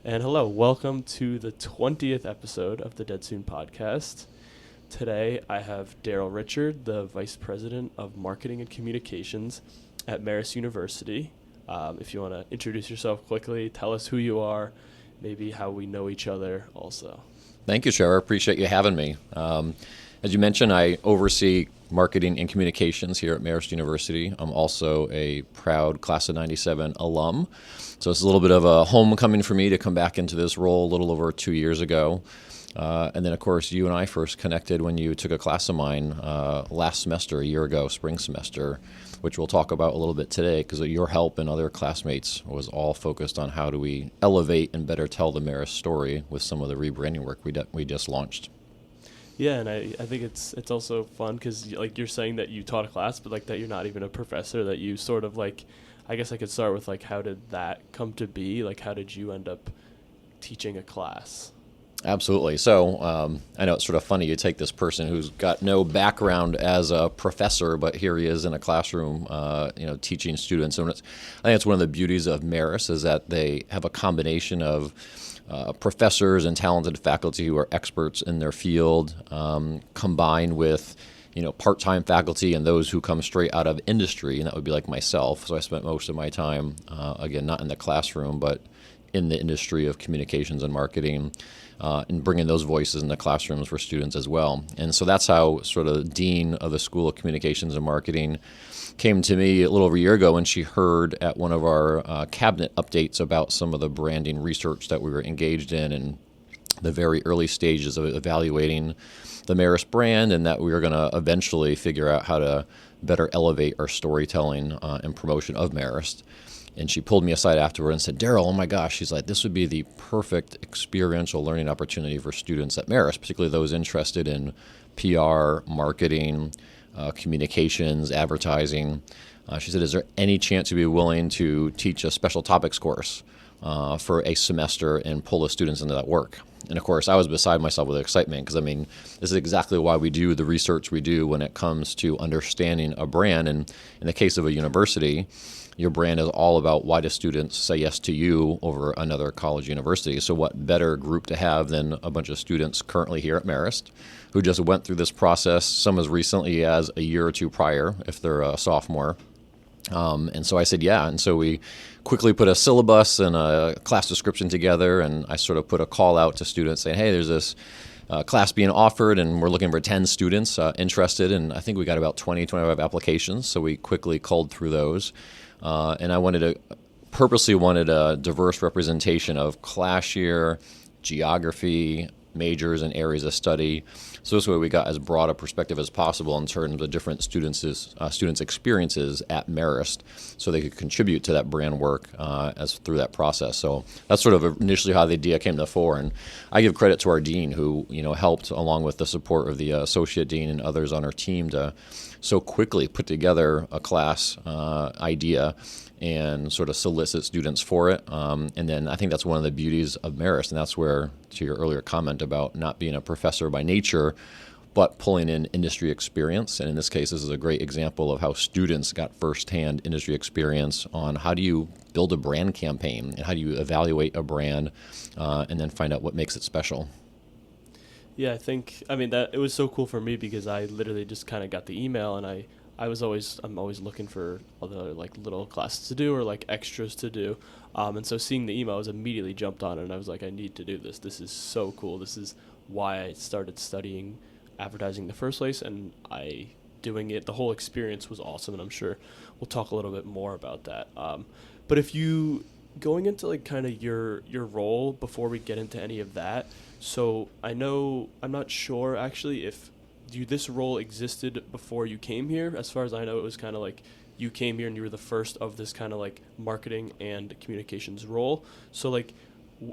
And hello, welcome to the 20th episode of the Dead Soon podcast. Today I have Daryl Richard, the Vice President of Marketing and Communications at Marist University. If you want to introduce yourself quickly, tell us who you are, maybe how we know each other also. Thank you, Shara. Appreciate you having me. As you mentioned, I oversee marketing and communications here at Marist University. I'm also a proud class of 97 alum. So it's a little bit of a homecoming for me to come back into this role a little over 2 years ago. And then, of course, you and I first connected when you took a class of mine last semester, a year ago, spring semester, which we'll talk about a little bit today because your help and other classmates was all focused on how do we elevate and better tell the Marist story with some of the rebranding work we just launched. Yeah, and I think it's also fun because like you're saying that you taught a class, but like that you're not even a professor, that you sort of like, I guess I could start with like how did that come to be? Like how did you end up teaching a class? Absolutely. So I know it's sort of funny you take this person who's got no background as a professor, but here he is in a classroom, teaching students. And I think it's one of the beauties of Marist is that they have a combination of professors and talented faculty who are experts in their field, combined with part-time faculty and those who come straight out of industry, and that would be like myself. So I spent most of my time, again, not in the classroom, but in the industry of communications and marketing, and bringing those voices in the classrooms for students as well. And so that's how sort of the dean of the School of Communications and Marketing came to me a little over a year ago when she heard at one of our cabinet updates about some of the branding research that we were engaged in the very early stages of evaluating the Marist brand, and that we were going to eventually figure out how to better elevate our storytelling and promotion of Marist. And she pulled me aside afterward and said, Daryl, oh my gosh, she's like, this would be the perfect experiential learning opportunity for students at Marist, particularly those interested in PR, marketing, communications, advertising. She said, is there any chance you'd be willing to teach a special topics course for a semester and pull the students into that work? And of course, I was beside myself with excitement because, this is exactly why we do the research we do when it comes to understanding a brand. And in the case of a university, your brand is all about why do students say yes to you over another college university. So what better group to have than a bunch of students currently here at Marist who just went through this process, some as recently as a year or two prior, if they're a sophomore. And so I said, yeah. And so we quickly put a syllabus and a class description together, and I sort of put a call out to students saying, hey, there's this class being offered, and we're looking for 10 students interested. And I think we got about 25 applications, so we quickly culled through those. And I purposely wanted a diverse representation of class year, geography, majors, and areas of study. So this way we got as broad a perspective as possible in terms of different students' experiences at Marist, so they could contribute to that brand work as through that process. So that's sort of initially how the idea came to the fore. And I give credit to our dean who helped, along with the support of the associate dean and others on our team, to so quickly put together a class idea and sort of solicit students for it. And then I think that's one of the beauties of Marist, and that's where, to your earlier comment about not being a professor by nature, but pulling in industry experience. And in this case, this is a great example of how students got firsthand industry experience on how do you build a brand campaign and how do you evaluate a brand and then find out what makes it special. Yeah, that it was so cool for me because I literally just kind of got the email, and I'm always looking for other like little classes to do or like extras to do. And so seeing the email, I was immediately jumped on it, and I was like, I need to do this. This is so cool. This is why I started studying advertising in the first place, and doing it, the whole experience was awesome, and I'm sure we'll talk a little bit more about that. But if you, going into like kind of your role before we get into any of that, so I'm not sure actually if this role existed before you came here. As far as I know, it was kind of like you came here and you were the first of this kind of like marketing and communications role. So like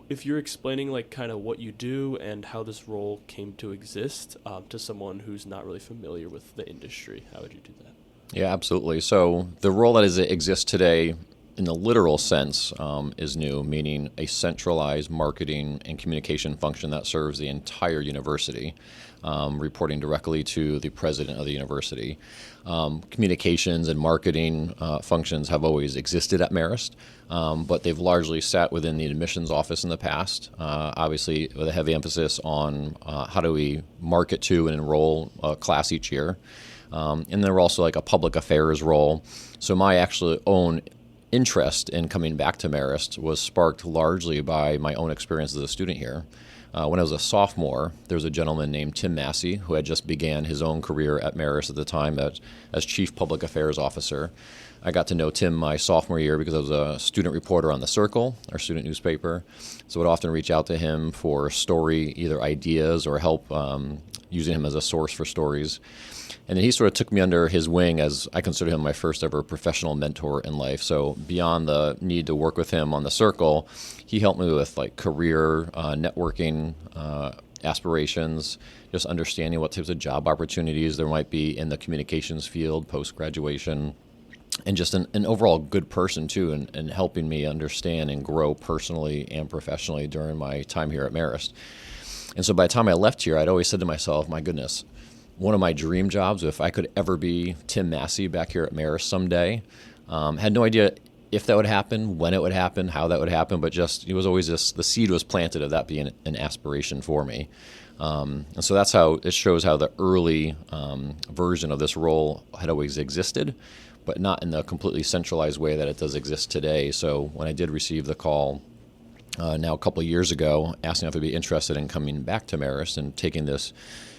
if you're explaining like kind of what you do and how this role came to exist to someone who's not really familiar with the industry, how would you do that? Yeah, absolutely. So the role that exists today in the literal sense, is new, meaning a centralized marketing and communication function that serves the entire university, reporting directly to the president of the university. Communications and marketing functions have always existed at Marist, but they've largely sat within the admissions office in the past, obviously with a heavy emphasis on how do we market to and enroll a class each year. And there were also like a public affairs role. So my actual own interest in coming back to Marist was sparked largely by my own experience as a student here. When I was a sophomore, there was a gentleman named Tim Massey who had just began his own career at Marist at the time as Chief Public Affairs Officer. I got to know Tim my sophomore year because I was a student reporter on The Circle, our student newspaper. So I would often reach out to him for story, either ideas or help using him as a source for stories. And then he sort of took me under his wing as I consider him my first ever professional mentor in life. So beyond the need to work with him on The Circle, he helped me with like career networking aspirations, just understanding what types of job opportunities there might be in the communications field post-graduation, and just an overall good person too, and helping me understand and grow personally and professionally during my time here at Marist. And so by the time I left here, I'd always said to myself, my goodness, one of my dream jobs, if I could ever be Tim Massey back here at Marist someday. Had no idea if that would happen, when it would happen, how that would happen, but just it was always just the seed was planted of that being an aspiration for me. And so that's how it shows how the early version of this role had always existed, but not in the completely centralized way that it does exist today. So when I did receive the call now a couple of years ago, asking if I'd be interested in coming back to Marist and taking this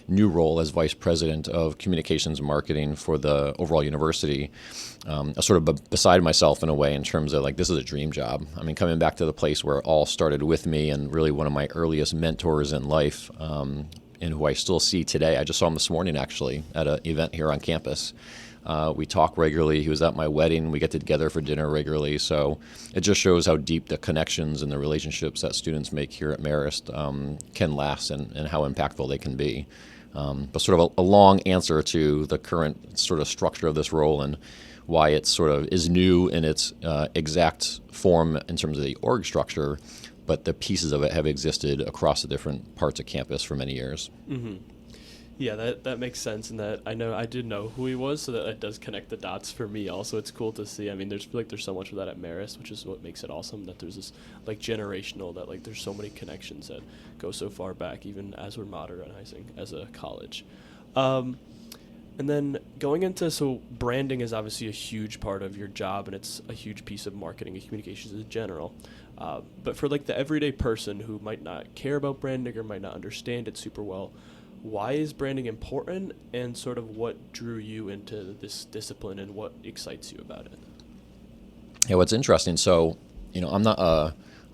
new role as Vice President of Communications and Marketing for the overall university, I was sort of beside myself in a way in terms of like, this is a dream job. I mean, coming back to the place where it all started with me and really one of my earliest mentors in life, and who I still see today. I just saw him this morning actually at an event here on campus. We talk regularly. He was at my wedding. We get together for dinner regularly. So it just shows how deep the connections and the relationships that students make here at Marist can last and how impactful they can be. But sort of a long answer to the current sort of structure of this role and why it sort of is new in its exact form in terms of the org structure, but the pieces of it have existed across the different parts of campus for many years. Mm-hmm. Yeah, that makes sense, and that I did know who he was, so that does connect the dots for me. Also, it's cool to see. I mean, there's so much of that at Marist, which is what makes it awesome. That there's this like generational, that like there's so many connections that go so far back, even as we're modernizing as a college. And then going into, so branding is obviously a huge part of your job, and it's a huge piece of marketing and communications in general. But for like the everyday person who might not care about branding or might not understand it super well, why is branding important, and sort of what drew you into this discipline and what excites you about it? Yeah, what's interesting, so, I'm not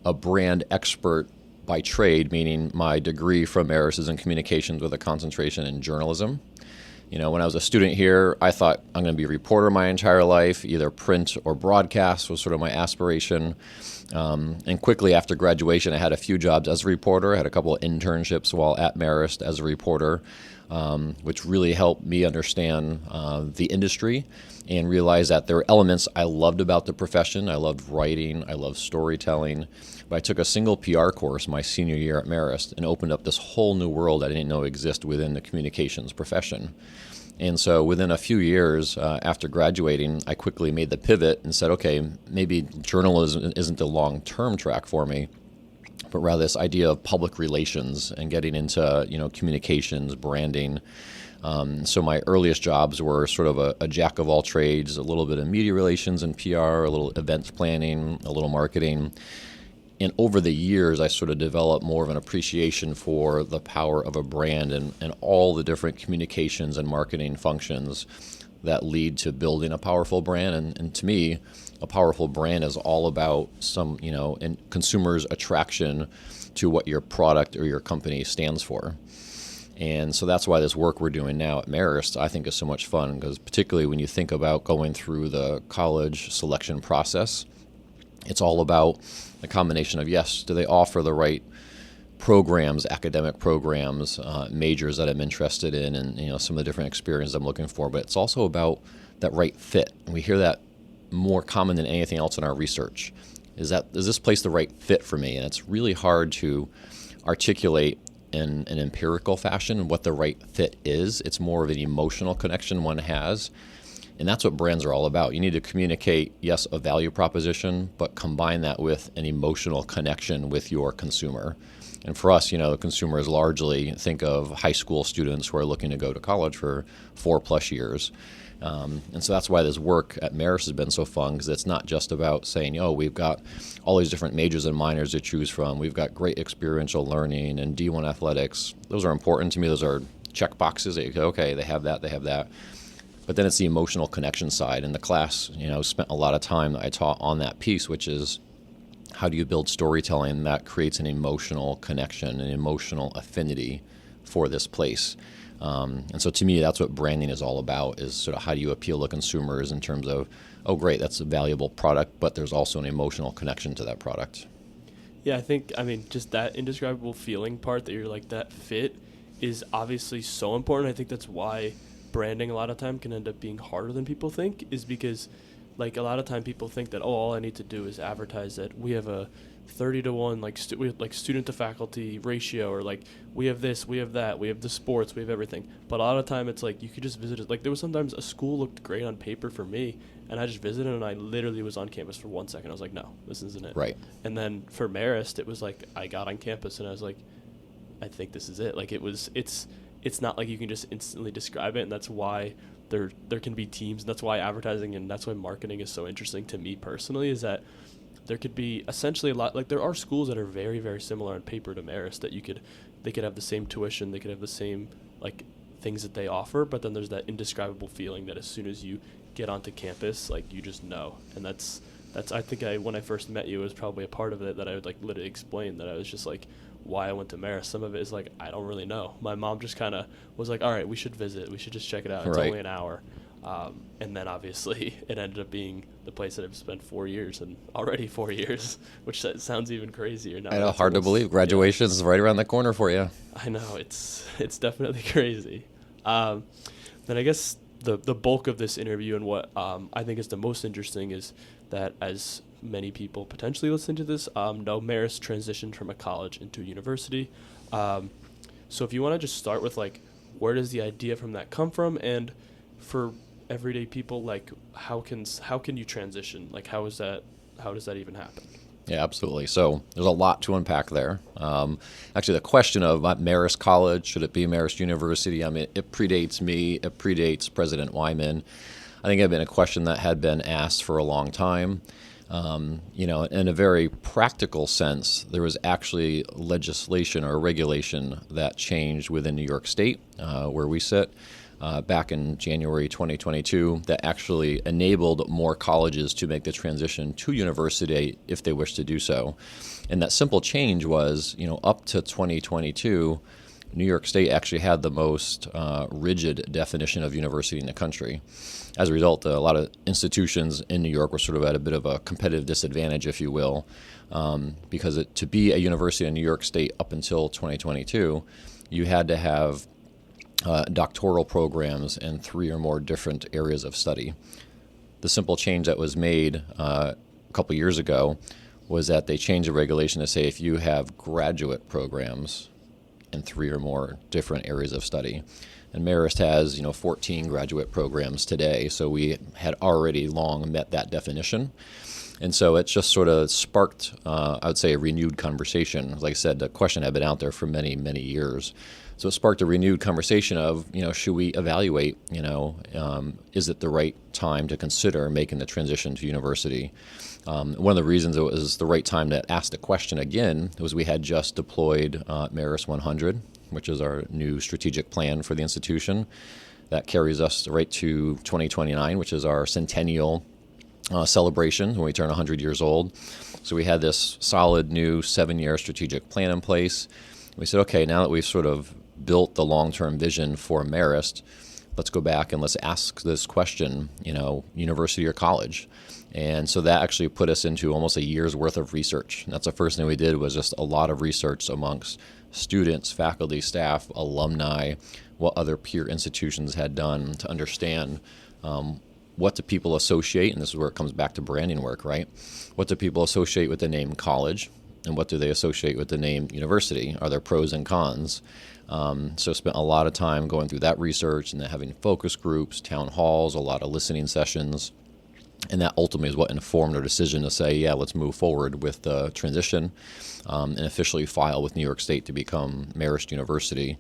a brand expert by trade, meaning my degree from Marist is in communications with a concentration in journalism. When I was a student here, I thought I'm going to be a reporter my entire life, either print or broadcast was sort of my aspiration. And quickly after graduation, I had a few jobs as a reporter. I had a couple of internships while at Marist as a reporter, which really helped me understand the industry and realize that there were elements I loved about the profession. I loved writing. I loved storytelling. But I took a single PR course my senior year at Marist and opened up this whole new world I didn't know existed within the communications profession. And so within a few years after graduating, I quickly made the pivot and said, okay, maybe journalism isn't the long-term track for me, but rather this idea of public relations and getting into communications, branding. So my earliest jobs were sort of a jack of all trades, a little bit of media relations and PR, a little events planning, a little marketing. And over the years, I sort of developed more of an appreciation for the power of a brand and all the different communications and marketing functions that lead to building a powerful brand. And to me, a powerful brand is all about and consumers' attraction to what your product or your company stands for. And so that's why this work we're doing now at Marist, I think, is so much fun, because particularly when you think about going through the college selection process, it's all about the combination of, yes, do they offer the right programs, academic programs, majors that I'm interested in, and some of the different experiences I'm looking for, but it's also about that right fit. And we hear that more common than anything else in our research. Is this place the right fit for me? And it's really hard to articulate in an empirical fashion what the right fit is. It's more of an emotional connection one has. And that's what brands are all about. You need to communicate, yes, a value proposition, but combine that with an emotional connection with your consumer. And for us, the consumer is largely, think of high school students who are looking to go to college for 4+ years. And so that's why this work at Marist has been so fun, because it's not just about saying, we've got all these different majors and minors to choose from. We've got great experiential learning and D1 athletics. Those are important to me. Those are check boxes that you go, okay, they have that. But then it's the emotional connection side. And the class, spent a lot of time that I taught on that piece, which is how do you build storytelling that creates an emotional connection, an emotional affinity for this place. And so to me, that's what branding is all about, is sort of how do you appeal to consumers in terms of, oh, great, that's a valuable product, but there's also an emotional connection to that product. Yeah, I mean, just that indescribable feeling part that you're like, that fit is obviously so important. I think that's why branding a lot of time can end up being harder than people think, is because like a lot of time people think that, all I need to do is advertise that we have a 30-to-1 we have student to faculty ratio, or like we have this, we have that, we have the sports, we have everything. But a lot of time it's like you could just visit it. Like there was sometimes a school looked great on paper for me, and I just visited and I literally was on campus for 1 second. I was like, no, this isn't it. Right. And then for Marist, it was like I got on campus and I was like, I think this is it. Like it's not like you can just instantly describe it, and that's why there can be teams, and that's why advertising and that's why marketing is so interesting to me personally, is that there could be essentially a lot, like there are schools that are very, very similar on paper to Marist that they could have the same tuition, they could have the same like things that they offer, but then there's that indescribable feeling that as soon as you get onto campus, like you just know. And that's I think when I first met you, it was probably a part of it that I would like literally explain, that I was just like, why I went to Marist. Some of it is like, I don't really know. My mom just kind of was like, all right, we should visit. We should just check it out. It's only an hour. And then obviously it ended up being the place that I've spent 4 years, and already 4 years, which sounds even crazier now. I know, hard to believe. Graduation is right around the corner for you. I know, it's definitely crazy. Then I guess the bulk of this interview and what I think is the most interesting is that, as many people potentially listening to this know, Marist transitioned from a college into a university. So if you want to just start with like, where does the idea from that come from, and for everyday people, like how can you transition? Like how does that even happen? Yeah, absolutely. So there's a lot to unpack there. Actually, the question of Marist College, should it be Marist University? I mean, it predates me. It predates President Wyman. I think it had been a question that had been asked for a long time. In a very practical sense, there was actually legislation or regulation that changed within New York State, where we sit, back in January 2022, that actually enabled more colleges to make the transition to university if they wish to do so. And that simple change was, up to 2022, New York State actually had the most rigid definition of university in the country. As a result, a lot of institutions in New York were sort of at a bit of a competitive disadvantage, if you will, because to be a university in New York State up until 2022, you had to have doctoral programs in 3 or more different areas of study. The simple change that was made a couple years ago was that they changed the regulation to say if you have graduate programs in 3 or more different areas of study. And Marist has, 14 graduate programs today, so we had already long met that definition. And so it just sort of sparked, I would say, a renewed conversation. Like I said, the question had been out there for many, many years. So it sparked a renewed conversation of, should we evaluate, is it the right time to consider making the transition to university? One of the reasons it was the right time to ask the question again was we had just deployed Marist 100, which is our new strategic plan for the institution. That carries us right to 2029, which is our centennial celebration when we turn 100 years old. So we had this solid new 7-year strategic plan in place. We said, okay, now that we've sort of built the long-term vision for Marist, let's go back and let's ask this question, university or college. And so that actually put us into almost a year's worth of research. And that's the first thing we did, was just a lot of research amongst students, faculty, staff, alumni, what other peer institutions had done to understand what do people associate, and this is where it comes back to branding work, right? What do people associate with the name college, and what do they associate with the name university? Are there pros and cons? So spent a lot of time going through that research and then having focus groups, town halls, a lot of listening sessions. And that ultimately is what informed our decision to say, yeah, let's move forward with the transition and officially file with New York State to become Marist University,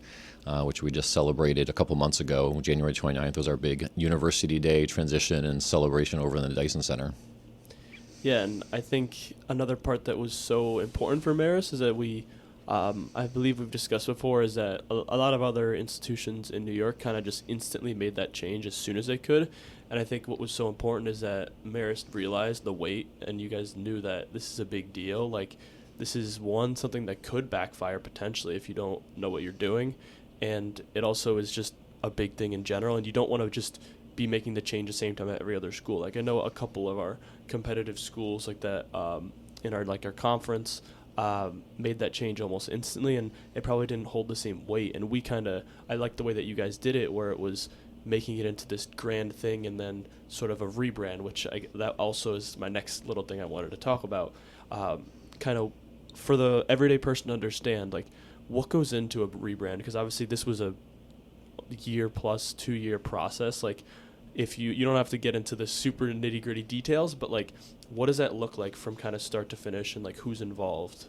which we just celebrated a couple months ago. January 29th was our big University Day transition and celebration over in the Dyson Center. Yeah, and I think another part that was so important for Marist is that I believe we've discussed before, is that a lot of other institutions in New York kind of just instantly made that change as soon as they could. And I think what was so important is that Marist realized the weight, and you guys knew that this is a big deal. Like, this is something that could backfire potentially if you don't know what you're doing. And it also is just a big thing in general, and you don't want to just be making the change the same time at every other school. Like, I know a couple of our competitive schools like that in our conference made that change almost instantly, and it probably didn't hold the same weight. And I like the way that you guys did it, where it was making it into this grand thing and then sort of a rebrand, which that also is my next little thing I wanted to talk about. Kind of for the everyday person to understand, like, what goes into a rebrand, because obviously this was a year plus 2-year process. Like, if you don't have to get into the super nitty gritty details, but like, what does that look like from kind of start to finish, and like who's involved?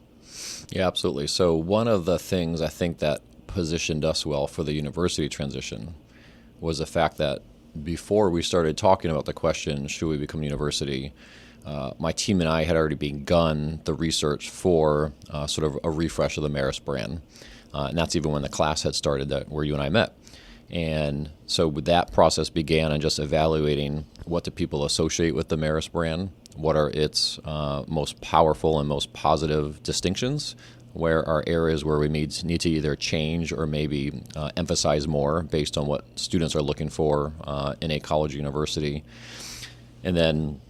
Yeah, absolutely. So one of the things I think that positioned us well for the university transition was the fact that before we started talking about the question, should we become a university, my team and I had already begun the research for sort of a refresh of the Marist brand. And that's even when the class had started where you and I met. And so that process began on just evaluating what do people associate with the Marist brand, what are its most powerful and most positive distinctions, where are areas where we need to either change or maybe emphasize more based on what students are looking for in a college or university. And then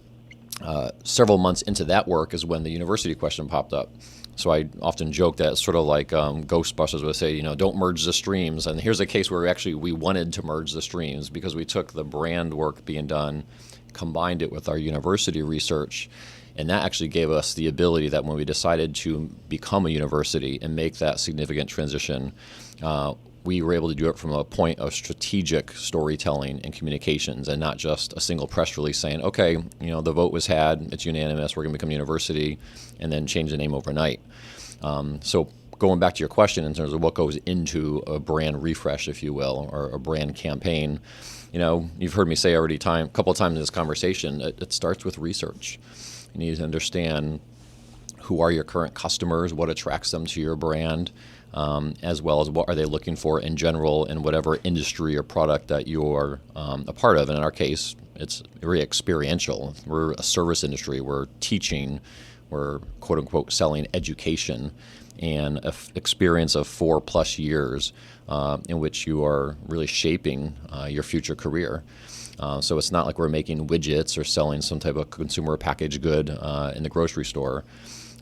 several months into that work is when the university question popped up. So I often joke that it's sort of like Ghostbusters would say, don't merge the streams. And here's a case where we wanted to merge the streams because we took the brand work being done, combined it with our university research, and that actually gave us the ability that when we decided to become a university and make that significant transition, we were able to do it from a point of strategic storytelling and communications, and not just a single press release saying, okay, the vote was had, it's unanimous, we're going to become a university, and then change the name overnight. So going back to your question in terms of what goes into a brand refresh, if you will, or a brand campaign, you've heard me say already a couple of times in this conversation, it starts with research. You need to understand who are your current customers, what attracts them to your brand, as well as what are they looking for in general in whatever industry or product that you're a part of. And in our case, it's very experiential. We're a service industry. We're teaching. We're quote-unquote selling education and an experience of 4+ years in which you are really shaping your future career. So it's not like we're making widgets or selling some type of consumer packaged good in the grocery store.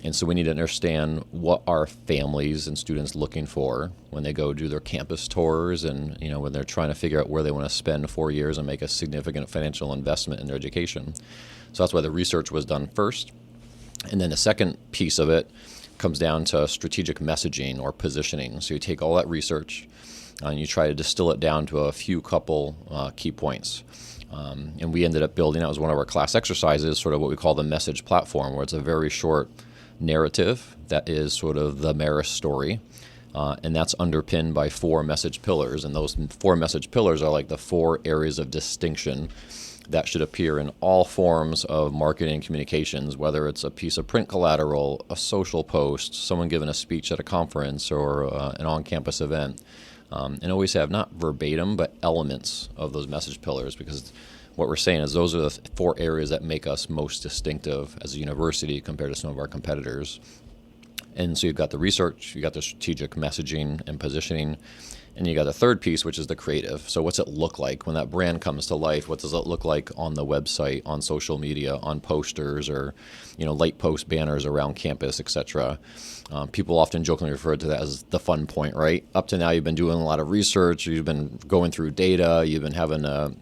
And so we need to understand what are families and students looking for when they go do their campus tours and, when they're trying to figure out where they want to spend 4 years and make a significant financial investment in their education. So that's why the research was done first. And then the second piece of it comes down to strategic messaging or positioning. So you take all that research and you try to distill it down to a few couple key points. And we ended up building, that was one of our class exercises, sort of what we call the message platform, where it's a very short narrative that is sort of the Marist story, and that's underpinned by 4 message pillars. And those 4 message pillars are like the 4 areas of distinction that should appear in all forms of marketing and communications, whether it's a piece of print collateral, a social post, someone giving a speech at a conference, or an on-campus event. And always have not verbatim, but elements of those message pillars, because what we're saying is those are the 4 areas that make us most distinctive as a university compared to some of our competitors. And so you've got the research, you got the strategic messaging and positioning, and you got the third piece, which is the creative. So what's it look like when that brand comes to life? What does it look like on the website, on social media, on posters, or light post banners around campus, etc.? People often jokingly refer to that as the fun point, right? Up to now, you've been doing a lot of research, you've been going through data, you've been having to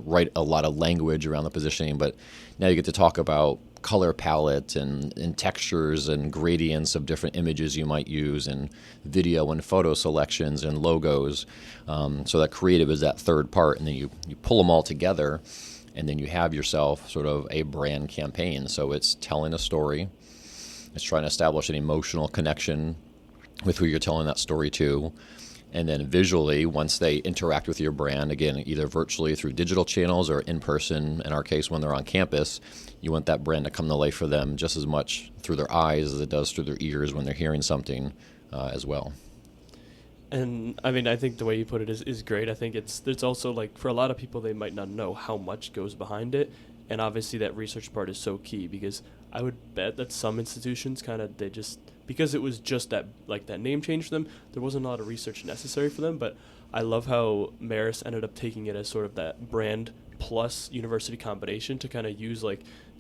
write a lot of language around the positioning, but now you get to talk about color palette and textures and gradients of different images you might use, and video and photo selections and logos. So that creative is that third part, and then you pull them all together, and then you have yourself sort of a brand campaign. So it's telling a story, it's trying to establish an emotional connection with who you're telling that story to. And then visually, once they interact with your brand, again, either virtually through digital channels or in person, in our case, when they're on campus, you want that brand to come to life for them just as much through their eyes as it does through their ears when they're hearing something as well. And I mean, I think the way you put it is great. I think there's also, like, for a lot of people, they might not know how much goes behind it. And obviously that research part is so key, because I would bet that some institutions because it was just that name change for them, there wasn't a lot of research necessary for them. But I love how Marist ended up taking it as sort of that brand plus university combination to kind of use,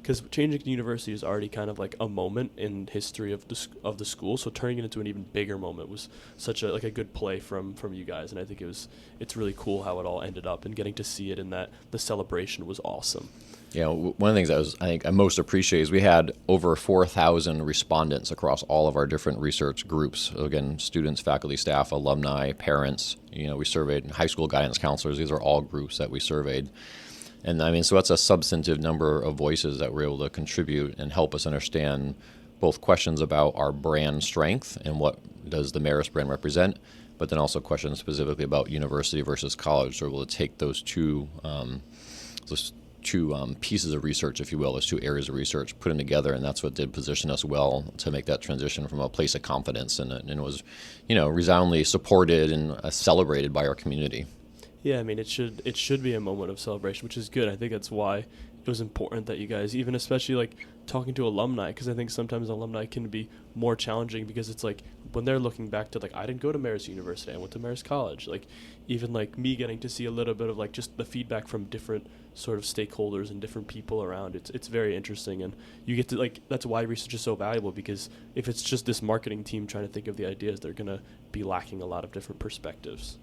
because changing the university is already kind of like a moment in history of the school, so turning it into an even bigger moment was such a good play from you guys. And I think it's really cool how it all ended up, and getting to see it in that the celebration was awesome. One of the things I think I most appreciate is we had over 4,000 respondents across all of our different research groups. Again, students, faculty, staff, alumni, parents. We surveyed high school guidance counselors. These are all groups that we surveyed. And I mean, so that's a substantive number of voices that we're able to contribute and help us understand both questions about our brand strength and what does the Marist brand represent, but then also questions specifically about university versus college. So we're able to take those two pieces of research, if you will, those two areas of research, put them together, and that's what did position us well to make that transition from a place of confidence, and it was, resoundingly supported and celebrated by our community. Yeah, I mean, it should be a moment of celebration, which is good. I think that's why it was important that you guys, even especially like talking to alumni, because I think sometimes alumni can be more challenging, because it's like when they're looking back to I didn't go to Marist University, I went to Marist College. Even me getting to see a little bit of just the feedback from different sort of stakeholders and different people around, it's very interesting, and you get to that's why research is so valuable, because if it's just this marketing team trying to think of the ideas, they're gonna be lacking a lot of different perspectives.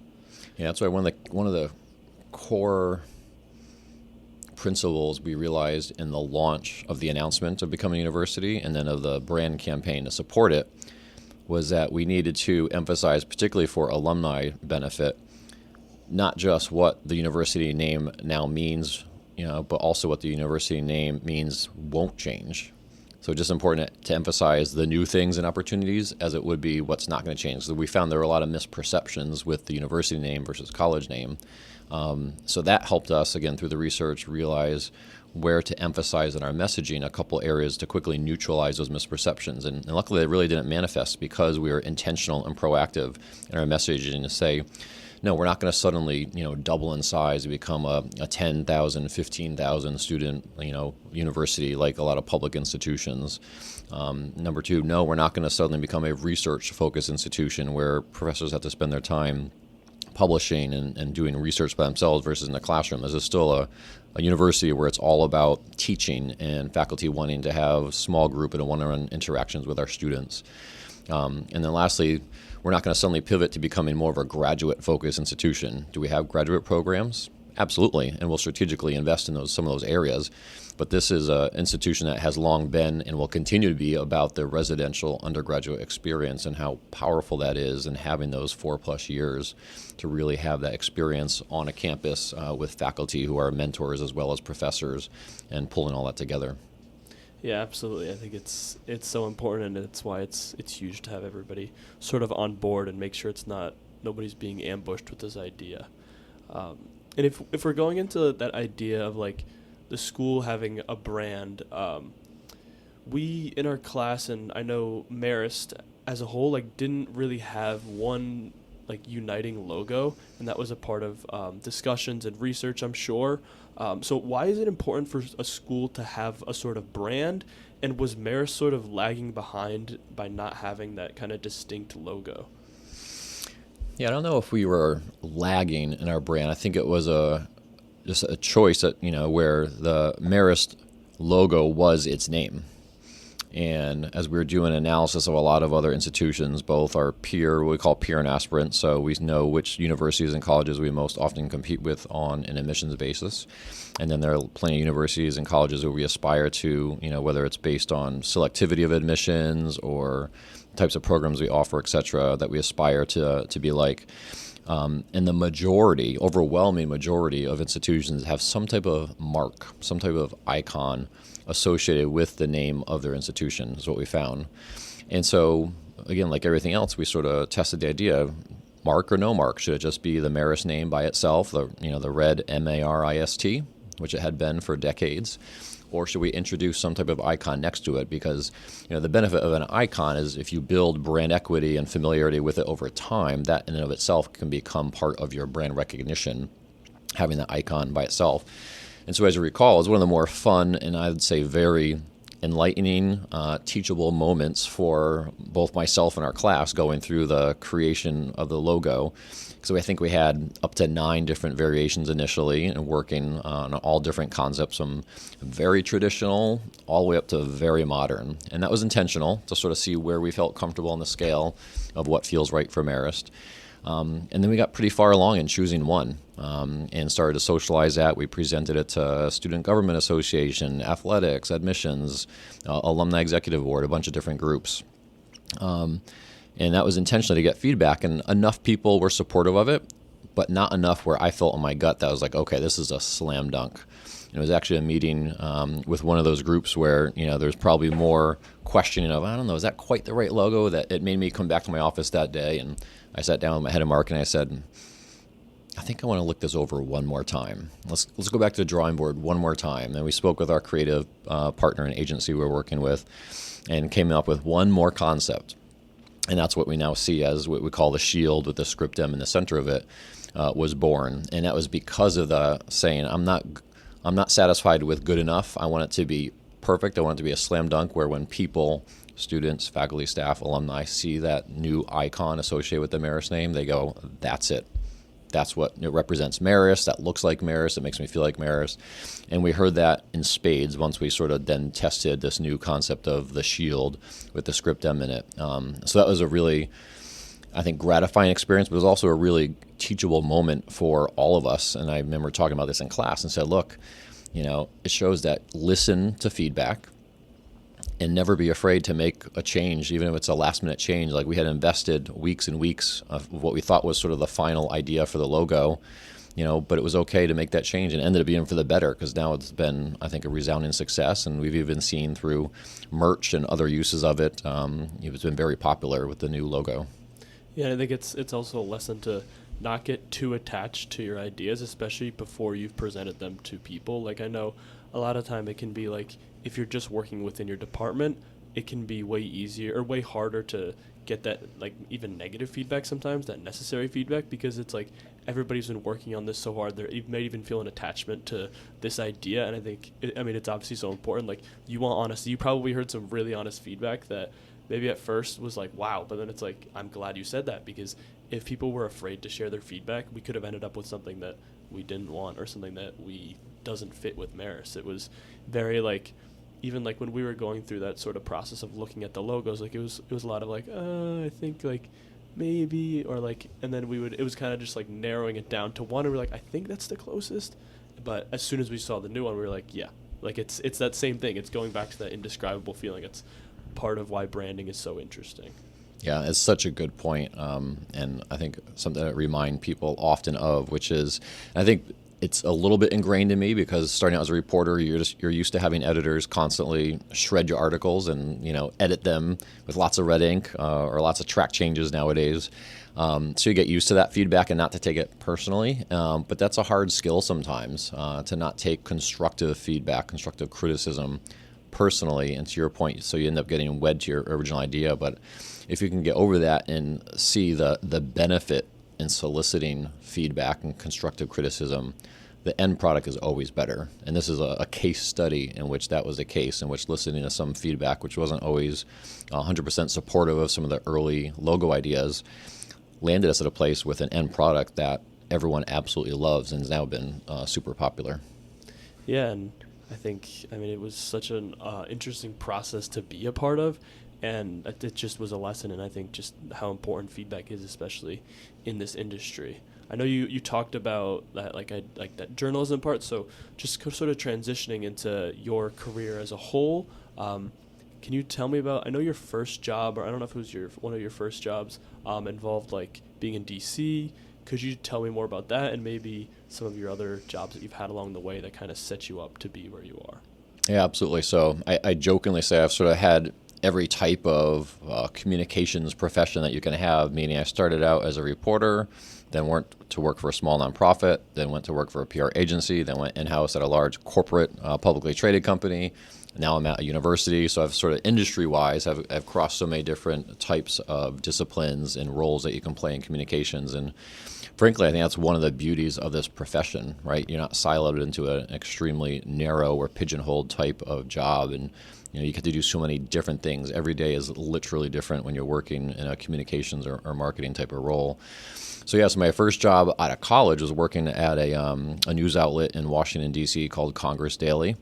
Yeah, that's why one of the core principles we realized in the launch of the announcement of becoming a university, and then of the brand campaign to support it, was that we needed to emphasize, particularly for alumni benefit, not just what the university name now means, but also what the university name means won't change. So just important to emphasize the new things and opportunities as it would be what's not going to change. So we found there were a lot of misperceptions with the university name versus college name. So that helped us, again, through the research, realize where to emphasize in our messaging, a couple areas to quickly neutralize those misperceptions. And luckily, they really didn't manifest, because we were intentional and proactive in our messaging to say, no, we're not going to suddenly, double in size and become a 10,000, 15,000 student, university like a lot of public institutions. Number two, no, we're not going to suddenly become a research-focused institution where professors have to spend their time publishing and doing research by themselves versus in the classroom. This is still a university where it's all about teaching and faculty wanting to have small group and one-on-one interactions with our students. And then lastly, we're not going to suddenly pivot to becoming more of a graduate-focused institution. Do we have graduate programs? Absolutely, and we'll strategically invest in some of those areas. But this is an institution that has long been and will continue to be about the residential undergraduate experience, and how powerful that is, and having those 4+ years to really have that experience on a campus with faculty who are mentors as well as professors, and pulling all that together. Yeah, absolutely. I think it's so important, and it's why it's huge to have everybody sort of on board and make sure nobody's being ambushed with this idea. And if we're going into that idea of the school having a brand, we in our class, and I know Marist as a whole, didn't really have one uniting logo, and that was a part of discussions and research, I'm sure. So why is it important for a school to have a sort of brand, And was Marist sort of lagging behind by not having that kind of distinct logo? Yeah, I don't know if we were lagging in our brand. I think it was just a choice that, where the Marist logo was its name. And as we were doing analysis of a lot of other institutions, both our peer, what we call peer and aspirant, so we know which universities and colleges we most often compete with on an admissions basis. And then there are plenty of universities and colleges where we aspire to, whether it's based on selectivity of admissions or types of programs we offer, et cetera, that we aspire to be like. And the majority, overwhelming majority of institutions have some type of mark, some type of icon associated with the name of their institution is what we found. And so, again, like everything else, we sort of tested the idea, mark or no mark. Should it just be the Marist name by itself, the red Marist, which it had been for decades? Or should we introduce some type of icon next to it? Because the benefit of an icon is if you build brand equity and familiarity with it over time, that in and of itself can become part of your brand recognition, having that icon by itself. And so as you recall, it's one of the more fun and I would say very enlightening, teachable moments for both myself and our class going through the creation of the logo. So I think we had up to 9 different variations initially and working on all different concepts from very traditional all the way up to very modern. And that was intentional to sort of see where we felt comfortable on the scale of what feels right for Marist. And then we got pretty far along in choosing one and started to socialize that. We presented it to Student Government Association, athletics, admissions, Alumni Executive Board, a bunch of different groups. And that was intentionally to get feedback. And enough people were supportive of it, but not enough where I felt in my gut that I was like, okay, this is a slam dunk. And it was actually a meeting with one of those groups where, there's probably more questioning of, I don't know, is that quite the right logo? That it made me come back to my office that day. And I sat down with my head of marketing and I said, I think I want to look this over one more time. Let's go back to the drawing board one more time. And we spoke with our creative partner and agency we're working with and came up with one more concept. And that's what we now see as what we call the shield with the script M in the center of it was born. And that was because of the saying, I'm not satisfied with good enough. I want it to be perfect. I want it to be a slam dunk where when people, students, faculty, staff, alumni see that new icon associated with the Marist name, they go, that's it. That's what it represents Marist. That looks like Marist. It makes me feel like Marist. And we heard that in spades once we sort of then tested this new concept of the shield with the script M in it. So that was a really, I think, gratifying experience, but it was also a really teachable moment for all of us. And I remember talking about this in class and said, look, it shows that listen to feedback and never be afraid to make a change, even if it's a last-minute change. Like we had invested weeks and weeks of what we thought was sort of the final idea for the logo, but it was okay to make that change and ended up being for the better because now it's been, I think, a resounding success. And we've even seen through merch and other uses of it, it's been very popular with the new logo. Yeah, I think it's also a lesson to not get too attached to your ideas, especially before you've presented them to people. Like I know a lot of time it can be like, if you're just working within your department, it can be way easier or way harder to get that, like, even negative feedback sometimes, that necessary feedback, because it's like everybody's been working on this so hard. They may even feel an attachment to this idea. And I think, it's obviously so important. Like, you want honesty. You probably heard some really honest feedback that maybe at first was like, wow, but then it's like, I'm glad you said that, because if people were afraid to share their feedback, we could have ended up with something that we didn't want or something that doesn't fit with Marist. It was very like, even like when we were going through that sort of process of looking at the logos, like it was a lot of like, I think like maybe, or like, and then it was kind of just like narrowing it down to one, and we're like, I think that's the closest. But as soon as we saw the new one, we were like, yeah, like it's that same thing. It's going back to that indescribable feeling. It's part of why branding is so interesting. Yeah, it's such a good point. And I think something that I remind people often of, which is, I think it's a little bit ingrained in me because starting out as a reporter, you're used to having editors constantly shred your articles and edit them with lots of red ink or lots of track changes nowadays. So you get used to that feedback and not to take it personally. But that's a hard skill sometimes to not take constructive feedback, constructive criticism personally. And to your point, so you end up getting wed to your original idea. But if you can get over that and see the benefit in soliciting feedback and constructive criticism, the end product is always better. And this is a case study in which that was the case, in which listening to some feedback, which wasn't always 100% supportive of some of the early logo ideas, landed us at a place with an end product that everyone absolutely loves and has now been super popular. Yeah, and I mean, it was such an interesting process to be a part of, and it just was a lesson, and I think just how important feedback is, especially in this industry. I know you talked about that, like that journalism part, so just sort of transitioning into your career as a whole, can you tell me about, I know your first job, or I don't know if it was one of your first jobs, involved like being in DC. Could you tell me more about that, and maybe some of your other jobs that you've had along the way that kind of set you up to be where you are? Yeah, absolutely. So I jokingly say I've sort of had every type of communications profession that you can have, meaning I started out as a reporter, then went to work for a small nonprofit, then went to work for a PR agency, then went in-house at a large corporate publicly traded company. Now I'm at a university, so I've sort of industry-wise, I've crossed so many different types of disciplines and roles that you can play in communications. And frankly, I think that's one of the beauties of this profession, right? You're not siloed into an extremely narrow or pigeonholed type of job, and you get to do so many different things. Every day is literally different when you're working in a communications or marketing type of role. So yes, my first job out of college was working at a news outlet in Washington, D.C. called Congress Daily.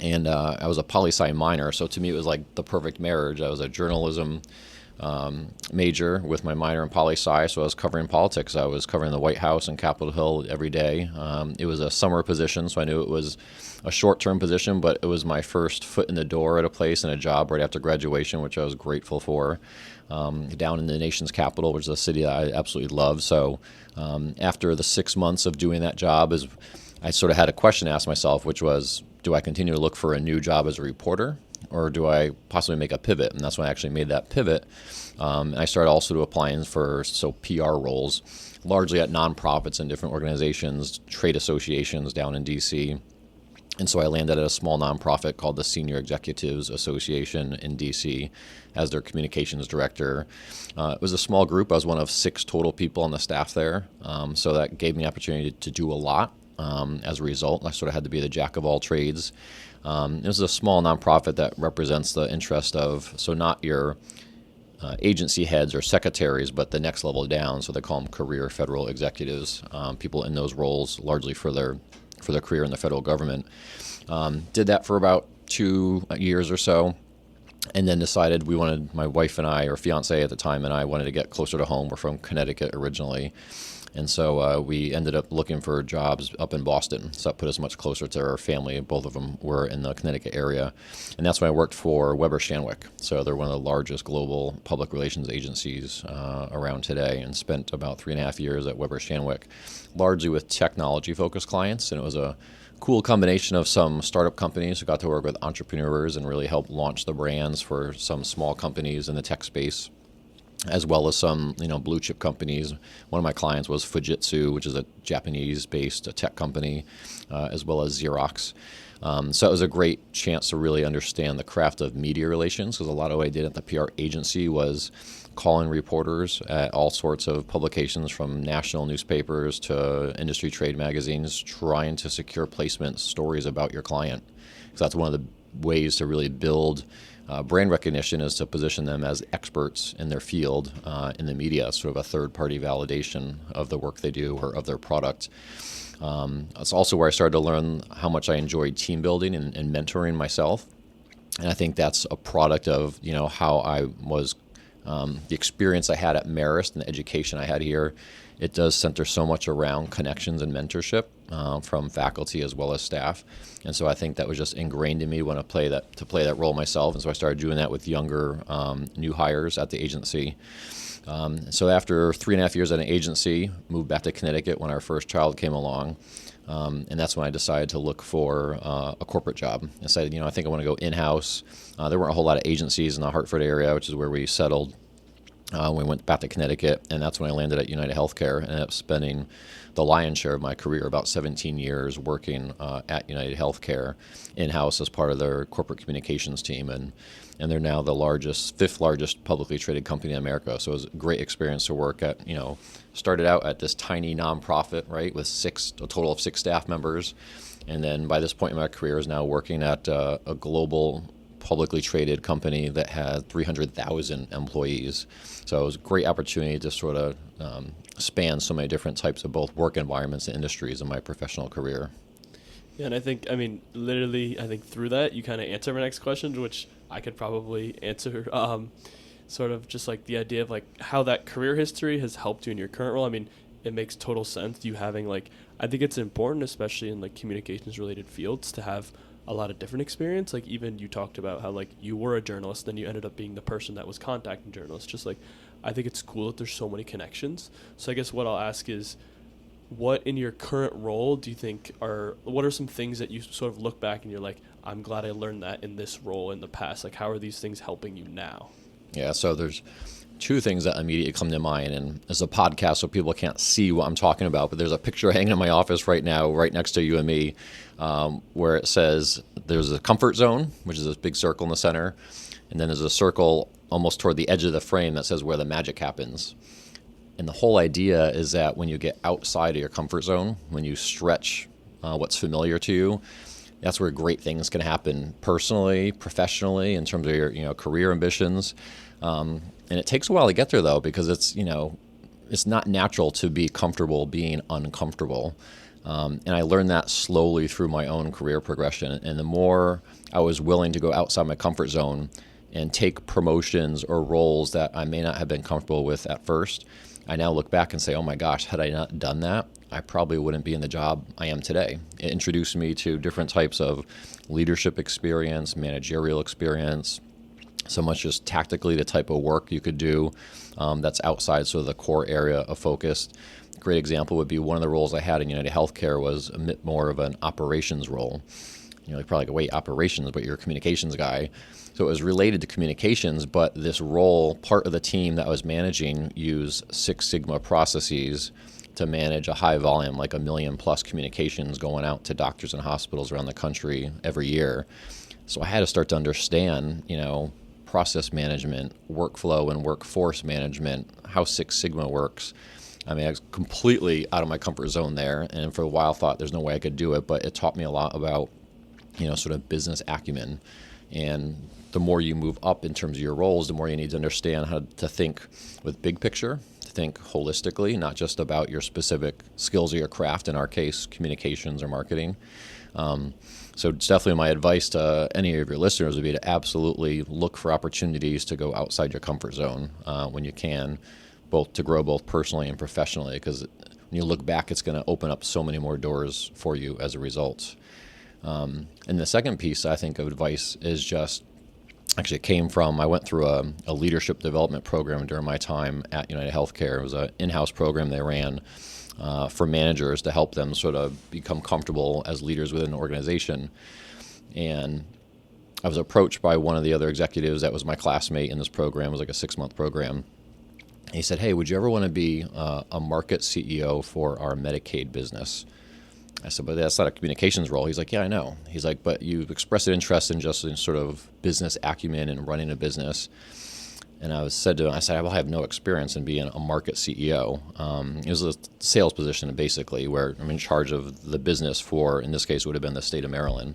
And I was a poli-sci minor, so to me it was like the perfect marriage. I was a journalism major with my minor in poli-sci, so I was covering politics. I was covering the White House and Capitol Hill every day. It was a summer position, so I knew it was a short-term position, but it was my first foot in the door at a place and a job right after graduation, which I was grateful for, down in the nation's capital, which is a city that I absolutely love. So after the 6 months of doing that job, I sort of had a question to ask myself, which was, do I continue to look for a new job as a reporter, or do I possibly make a pivot? And that's when I actually made that pivot. And I started also to applying for PR roles, largely at nonprofits and different organizations, trade associations down in D.C. And so I landed at a small nonprofit called the Senior Executives Association in D.C. as their communications director. It was a small group. I was one of 6 total people on the staff there. So that gave me the opportunity to do a lot. As a result, I sort of had to be the jack of all trades. This is a small nonprofit that represents the interest of, so not your agency heads or secretaries, but the next level down. So they call them career federal executives, people in those roles largely for their career in the federal government. Did that for about 2 years or so, and then decided my wife and I, or fiance at the time, and I wanted to get closer to home. We're from Connecticut originally. And so we ended up looking for jobs up in Boston. So that put us much closer to our family. Both of them were in the Connecticut area. And that's when I worked for Weber Shandwick. So they're one of the largest global public relations agencies around today, and spent about 3.5 years at Weber Shandwick, largely with technology-focused clients. And it was a cool combination of some startup companies who got to work with entrepreneurs and really help launch the brands for some small companies in the tech space, as well as some blue chip companies. One of my clients was Fujitsu, which is a Japanese-based tech company, as well as Xerox. So it was a great chance to really understand the craft of media relations, because a lot of what I did at the PR agency was calling reporters at all sorts of publications, from national newspapers to industry trade magazines, trying to secure placement stories about your client. Because that's one of the ways to really build brand recognition, is to position them as experts in their field in the media, sort of a third-party validation of the work they do or of their product. It's also where I started to learn how much I enjoyed team building and mentoring myself. And I think that's a product of how I was, the experience I had at Marist and the education I had here. It does center so much around connections and mentorship from faculty as well as staff. And so I think that was just ingrained in me when I play that role myself. And so I started doing that with younger new hires at the agency. So after 3.5 years at an agency, moved back to Connecticut when our first child came along. And that's when I decided to look for a corporate job. I decided, I think I want to go in-house. There weren't a whole lot of agencies in the Hartford area, which is where we settled. We went back to Connecticut, and that's when I landed at United Healthcare and ended up spending the lion's share of my career, about 17 years, working at United Healthcare in-house as part of their corporate communications team. And they're now the fifth largest publicly traded company in America. So it was a great experience to work at, started out at this tiny nonprofit, right, with a total of 6 staff members. And then by this point in my career is now working at a global publicly traded company that had 300,000 employees. So it was a great opportunity to sort of span so many different types of both work environments and industries in my professional career. Yeah, and I think through that you kind of answer my next question, which I could probably answer. Sort of just like the idea of like how that career history has helped you in your current role. I mean, it makes total sense. You having like, I think it's important, especially in like communications related fields, to have a lot of different experience. Like even you talked about how like you were a journalist, then you ended up being the person that was contacting journalists. Just like, I think it's cool that there's so many connections. So I guess what I'll ask is, what in your current role do you think what are some things that you sort of look back and you're like, I'm glad I learned that in this role in the past? Like, how are these things helping you now? Yeah, so there's 2 things that immediately come to mind, and it's a podcast so people can't see what I'm talking about, but there's a picture hanging in my office right now, right next to you and me, where it says there's a comfort zone, which is this big circle in the center, and then there's a circle almost toward the edge of the frame that says where the magic happens. And the whole idea is that when you get outside of your comfort zone, when you stretch what's familiar to you, that's where great things can happen personally, professionally, in terms of your career ambitions. And it takes a while to get there, though, because it's not natural to be comfortable being uncomfortable. And I learned that slowly through my own career progression. And the more I was willing to go outside my comfort zone and take promotions or roles that I may not have been comfortable with at first, I now look back and say, oh my gosh, had I not done that, I probably wouldn't be in the job I am today. It introduced me to different types of leadership experience, managerial experience, so much just tactically the type of work you could do that's outside sort of the core area of focus. A great example would be one of the roles I had in United Healthcare was a bit more of an operations role. You're probably like, wait, operations, but you're a communications guy. So it was related to communications, but this role, part of the team that I was managing, used Six Sigma processes to manage a high volume, like 1 million plus communications going out to doctors and hospitals around the country every year. So I had to start to understand, process management, workflow and workforce management, how Six Sigma works. I mean, I was completely out of my comfort zone there, and for a while thought there's no way I could do it, but it taught me a lot about, sort of business acumen. And the more you move up in terms of your roles, the more you need to understand how to think with big picture, to think holistically, not just about your specific skills or your craft, in our case, communications or marketing. So it's definitely my advice to any of your listeners would be to absolutely look for opportunities to go outside your comfort zone when you can, both to grow both personally and professionally, because when you look back, it's going to open up so many more doors for you as a result. And the second piece, I think, of advice is just, actually it came from, I went through a leadership development program during my time at United Healthcare. It was an in-house program they ran for managers to help them sort of become comfortable as leaders within an organization. And I was approached by one of the other executives that was my classmate in this program. It was like a 6-month program. He said, hey, would you ever want to be a market CEO for our Medicaid business? I said, but that's not a communications role. He's like, yeah, I know. He's like, but you've expressed an interest in just in sort of business acumen and running a business. And I said to him, I have no experience in being a market CEO. It was a sales position, basically, where I'm in charge of the business for, in this case, would have been the state of Maryland.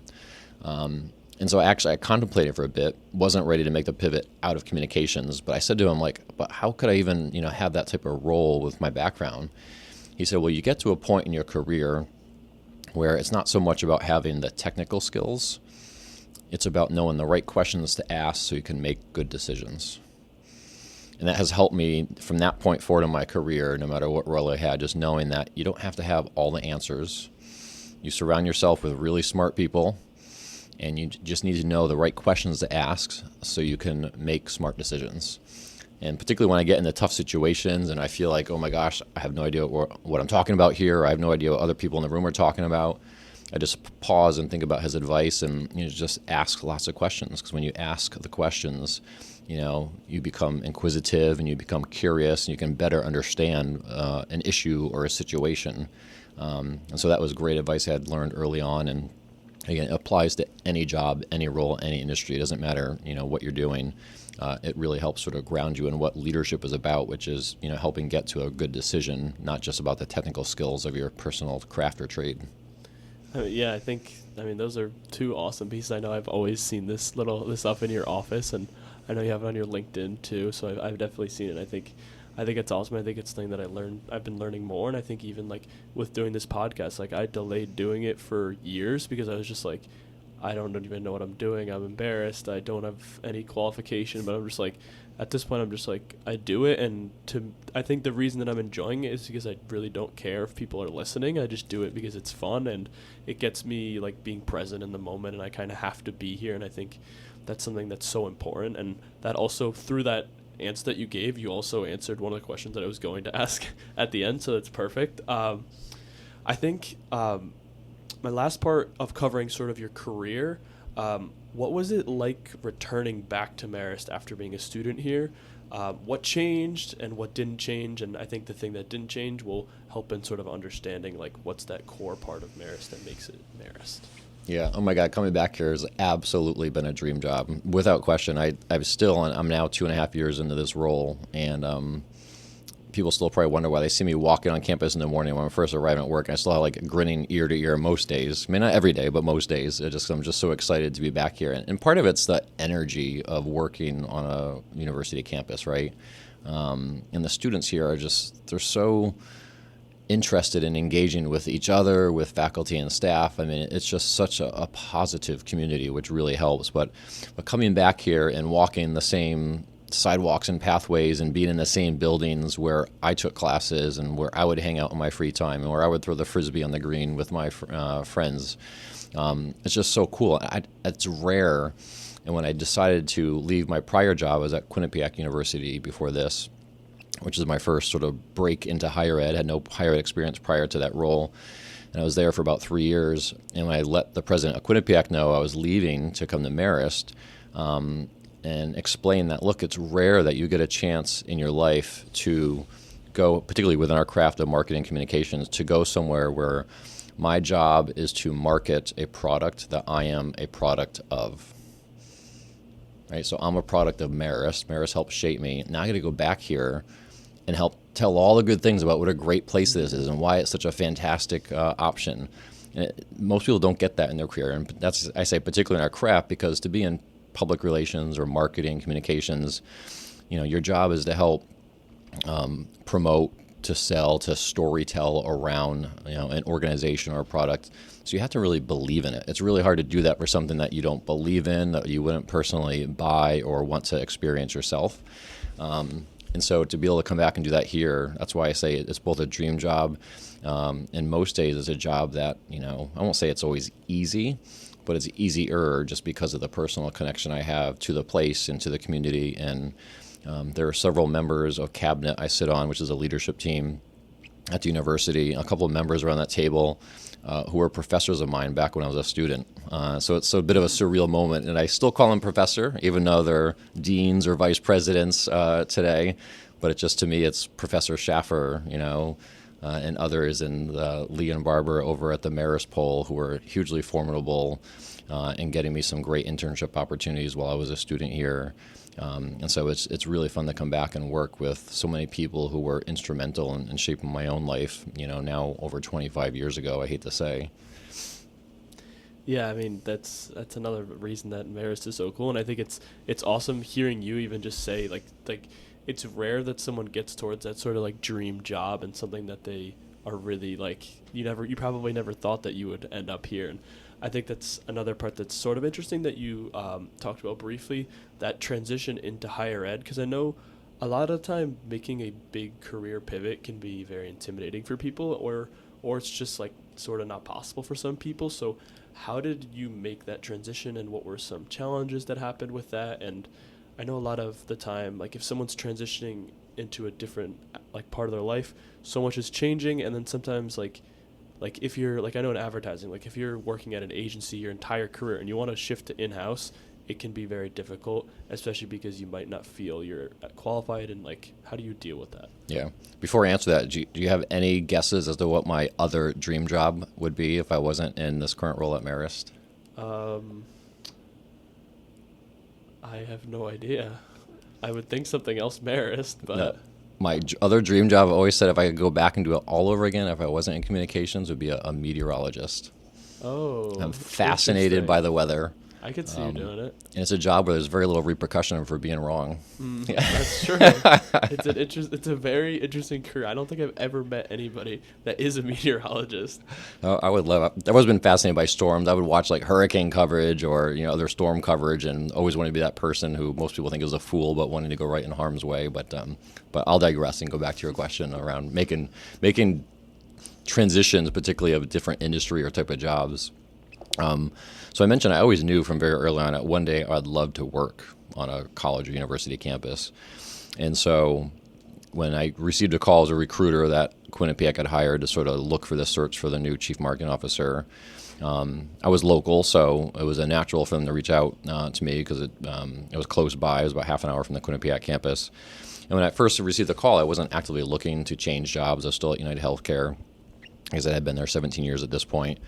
And so I contemplated for a bit, wasn't ready to make the pivot out of communications, but I said to him, but how could I even, have that type of role with my background? He said, well, you get to a point in your career where it's not so much about having the technical skills, it's about knowing the right questions to ask so you can make good decisions. And that has helped me from that point forward in my career, no matter what role I had, just knowing that you don't have to have all the answers. You surround yourself with really smart people, and you just need to know the right questions to ask so you can make smart decisions. And particularly when I get into tough situations and I feel like, oh my gosh, I have no idea what I'm talking about here, or I have no idea what other people in the room are talking about, I just pause and think about his advice, and just ask lots of questions, because when you ask the questions, you become inquisitive and you become curious, and you can better understand an issue or a situation. And so that was great advice I had learned early on, and again, it applies to any job, any role, any industry. It doesn't matter, what you're doing. It really helps sort of ground you in what leadership is about, which is, helping get to a good decision, not just about the technical skills of your personal craft or trade. Yeah, those are two awesome pieces. I know I've always seen this up in your office, and I know you have it on your LinkedIn too. So I've definitely seen it. I think it's awesome. I think it's something that I've been learning more, and I think even like with doing this podcast, like I delayed doing it for years because I was just like, I don't even know what I'm doing. I'm embarrassed. I don't have any qualification, but I'm just like, at this point, I'm just like, I do it. And I think the reason that I'm enjoying it is because I really don't care if people are listening. I just do it because it's fun, and it gets me like being present in the moment, and I kind of have to be here. And I think that's something that's so important. And that also, through that answer that you gave, you also answered one of the questions that I was going to ask at the end. So that's perfect. I think, my last part of covering sort of your career, what was it like returning back to Marist after being a student here? What changed and what didn't change? And I think the thing that didn't change will help in sort of understanding like what's that core part of Marist that makes it Marist. Yeah. Oh my God. Coming back here has absolutely been a dream job, without question. I'm now 2.5 years into this role, and people still probably wonder why they see me walking on campus in the morning when I first arrive at work. I still have like grinning ear to ear most days. I mean, not every day, but most days. I'm just so excited to be back here. And part of it's the energy of working on a university campus, right? And the students here they're so interested in engaging with each other, with faculty and staff. I mean, it's just such a positive community, which really helps. But coming back here and walking the same sidewalks and pathways and being in the same buildings where I took classes and where I would hang out in my free time and where I would throw the frisbee on the green with my friends, it's just so cool. It's rare. And when I decided to leave my prior job, I was at Quinnipiac University before this, which is my first sort of break into higher ed. I had no higher ed experience prior to that role. And I was there for about 3 years. And when I let the president of Quinnipiac know I was leaving to come to Marist, and explain that, look, it's rare that you get a chance in your life to go, particularly within our craft of marketing communications, to go somewhere where my job is to market a product that I am a product of. Right? So I'm a product of Marist. Marist helped shape me. Now I got to go back here and help tell all the good things about what a great place this is and why it's such a fantastic option. Most people don't get that in their career, and that's, I say, particularly in our craft, because to be in public relations or marketing communications, your job is to help promote, to sell, to storytell around an organization or a product. So you have to really believe in it. It's really hard to do that for something that you don't believe in, that you wouldn't personally buy or want to experience yourself. And so to be able to come back and do that here, that's why I say it's both a dream job, and most days it's a job that, I won't say it's always easy, but it's easier just because of the personal connection I have to the place and to the community. And there are several members of cabinet I sit on, which is a leadership team at the university. A couple of members around that table who were professors of mine back when I was a student. So it's a bit of a surreal moment. And I still call them professor, even though they're deans or vice presidents today. But it just, to me, it's Professor Schaffer, and others, and Lee and Barbara over at the Marist Poll, who were hugely formidable in getting me some great internship opportunities while I was a student here. And so it's really fun to come back and work with so many people who were instrumental in shaping my own life, now over 25 years ago, I hate to say. Yeah, I mean, that's another reason that Marist is so cool. And I think it's awesome hearing you even just say, like it's rare that someone gets towards that sort of like dream job and something that they are really like, you probably never thought that you would end up here. And I think that's another part that's sort of interesting that you talked about briefly, that transition into higher ed, because I know a lot of the time making a big career pivot can be very intimidating for people, or it's just like sort of not possible for some people. So how did you make that transition, and what were some challenges that happened with that? And I know a lot of the time, like if someone's transitioning into a different like part of their life, so much is changing, and then sometimes like like if you're like, I know in advertising, like if you're working at an agency your entire career and you want to shift to in-house, it can be very difficult, especially because you might not feel you're qualified. And like, how do you deal with that? Yeah. Before I answer that, do you have any guesses as to what my other dream job would be if I wasn't in this current role at Marist? I have no idea. I would think something else Marist, but No. My other dream job, I always said if I could go back and do it all over again, if I wasn't in communications, would be a meteorologist. oh, I'm fascinated by the weather. I could see you doing it. And it's a job where there's very little repercussion for being wrong. That's true. It's a very interesting career. I don't think I've ever met anybody that is a meteorologist. I would love it. I've always been fascinated by storms. I would watch like hurricane coverage or other storm coverage, and always wanted to be that person who most people think is a fool, but wanting to go right in harm's way. But I'll digress and go back to your question around making transitions, particularly of different industry or type of jobs. So I mentioned I always knew from very early on that one day I'd love to work on a college or university campus. And so when I received a call as a recruiter that Quinnipiac had hired to sort of look for the search for the new chief marketing officer, I was local, so it was a natural for them to reach out to me because it was close by. It was about half an hour from the Quinnipiac campus. And when I first received the call, I wasn't actively looking to change jobs. I was still at United Healthcare because I had been there 17 years at this point.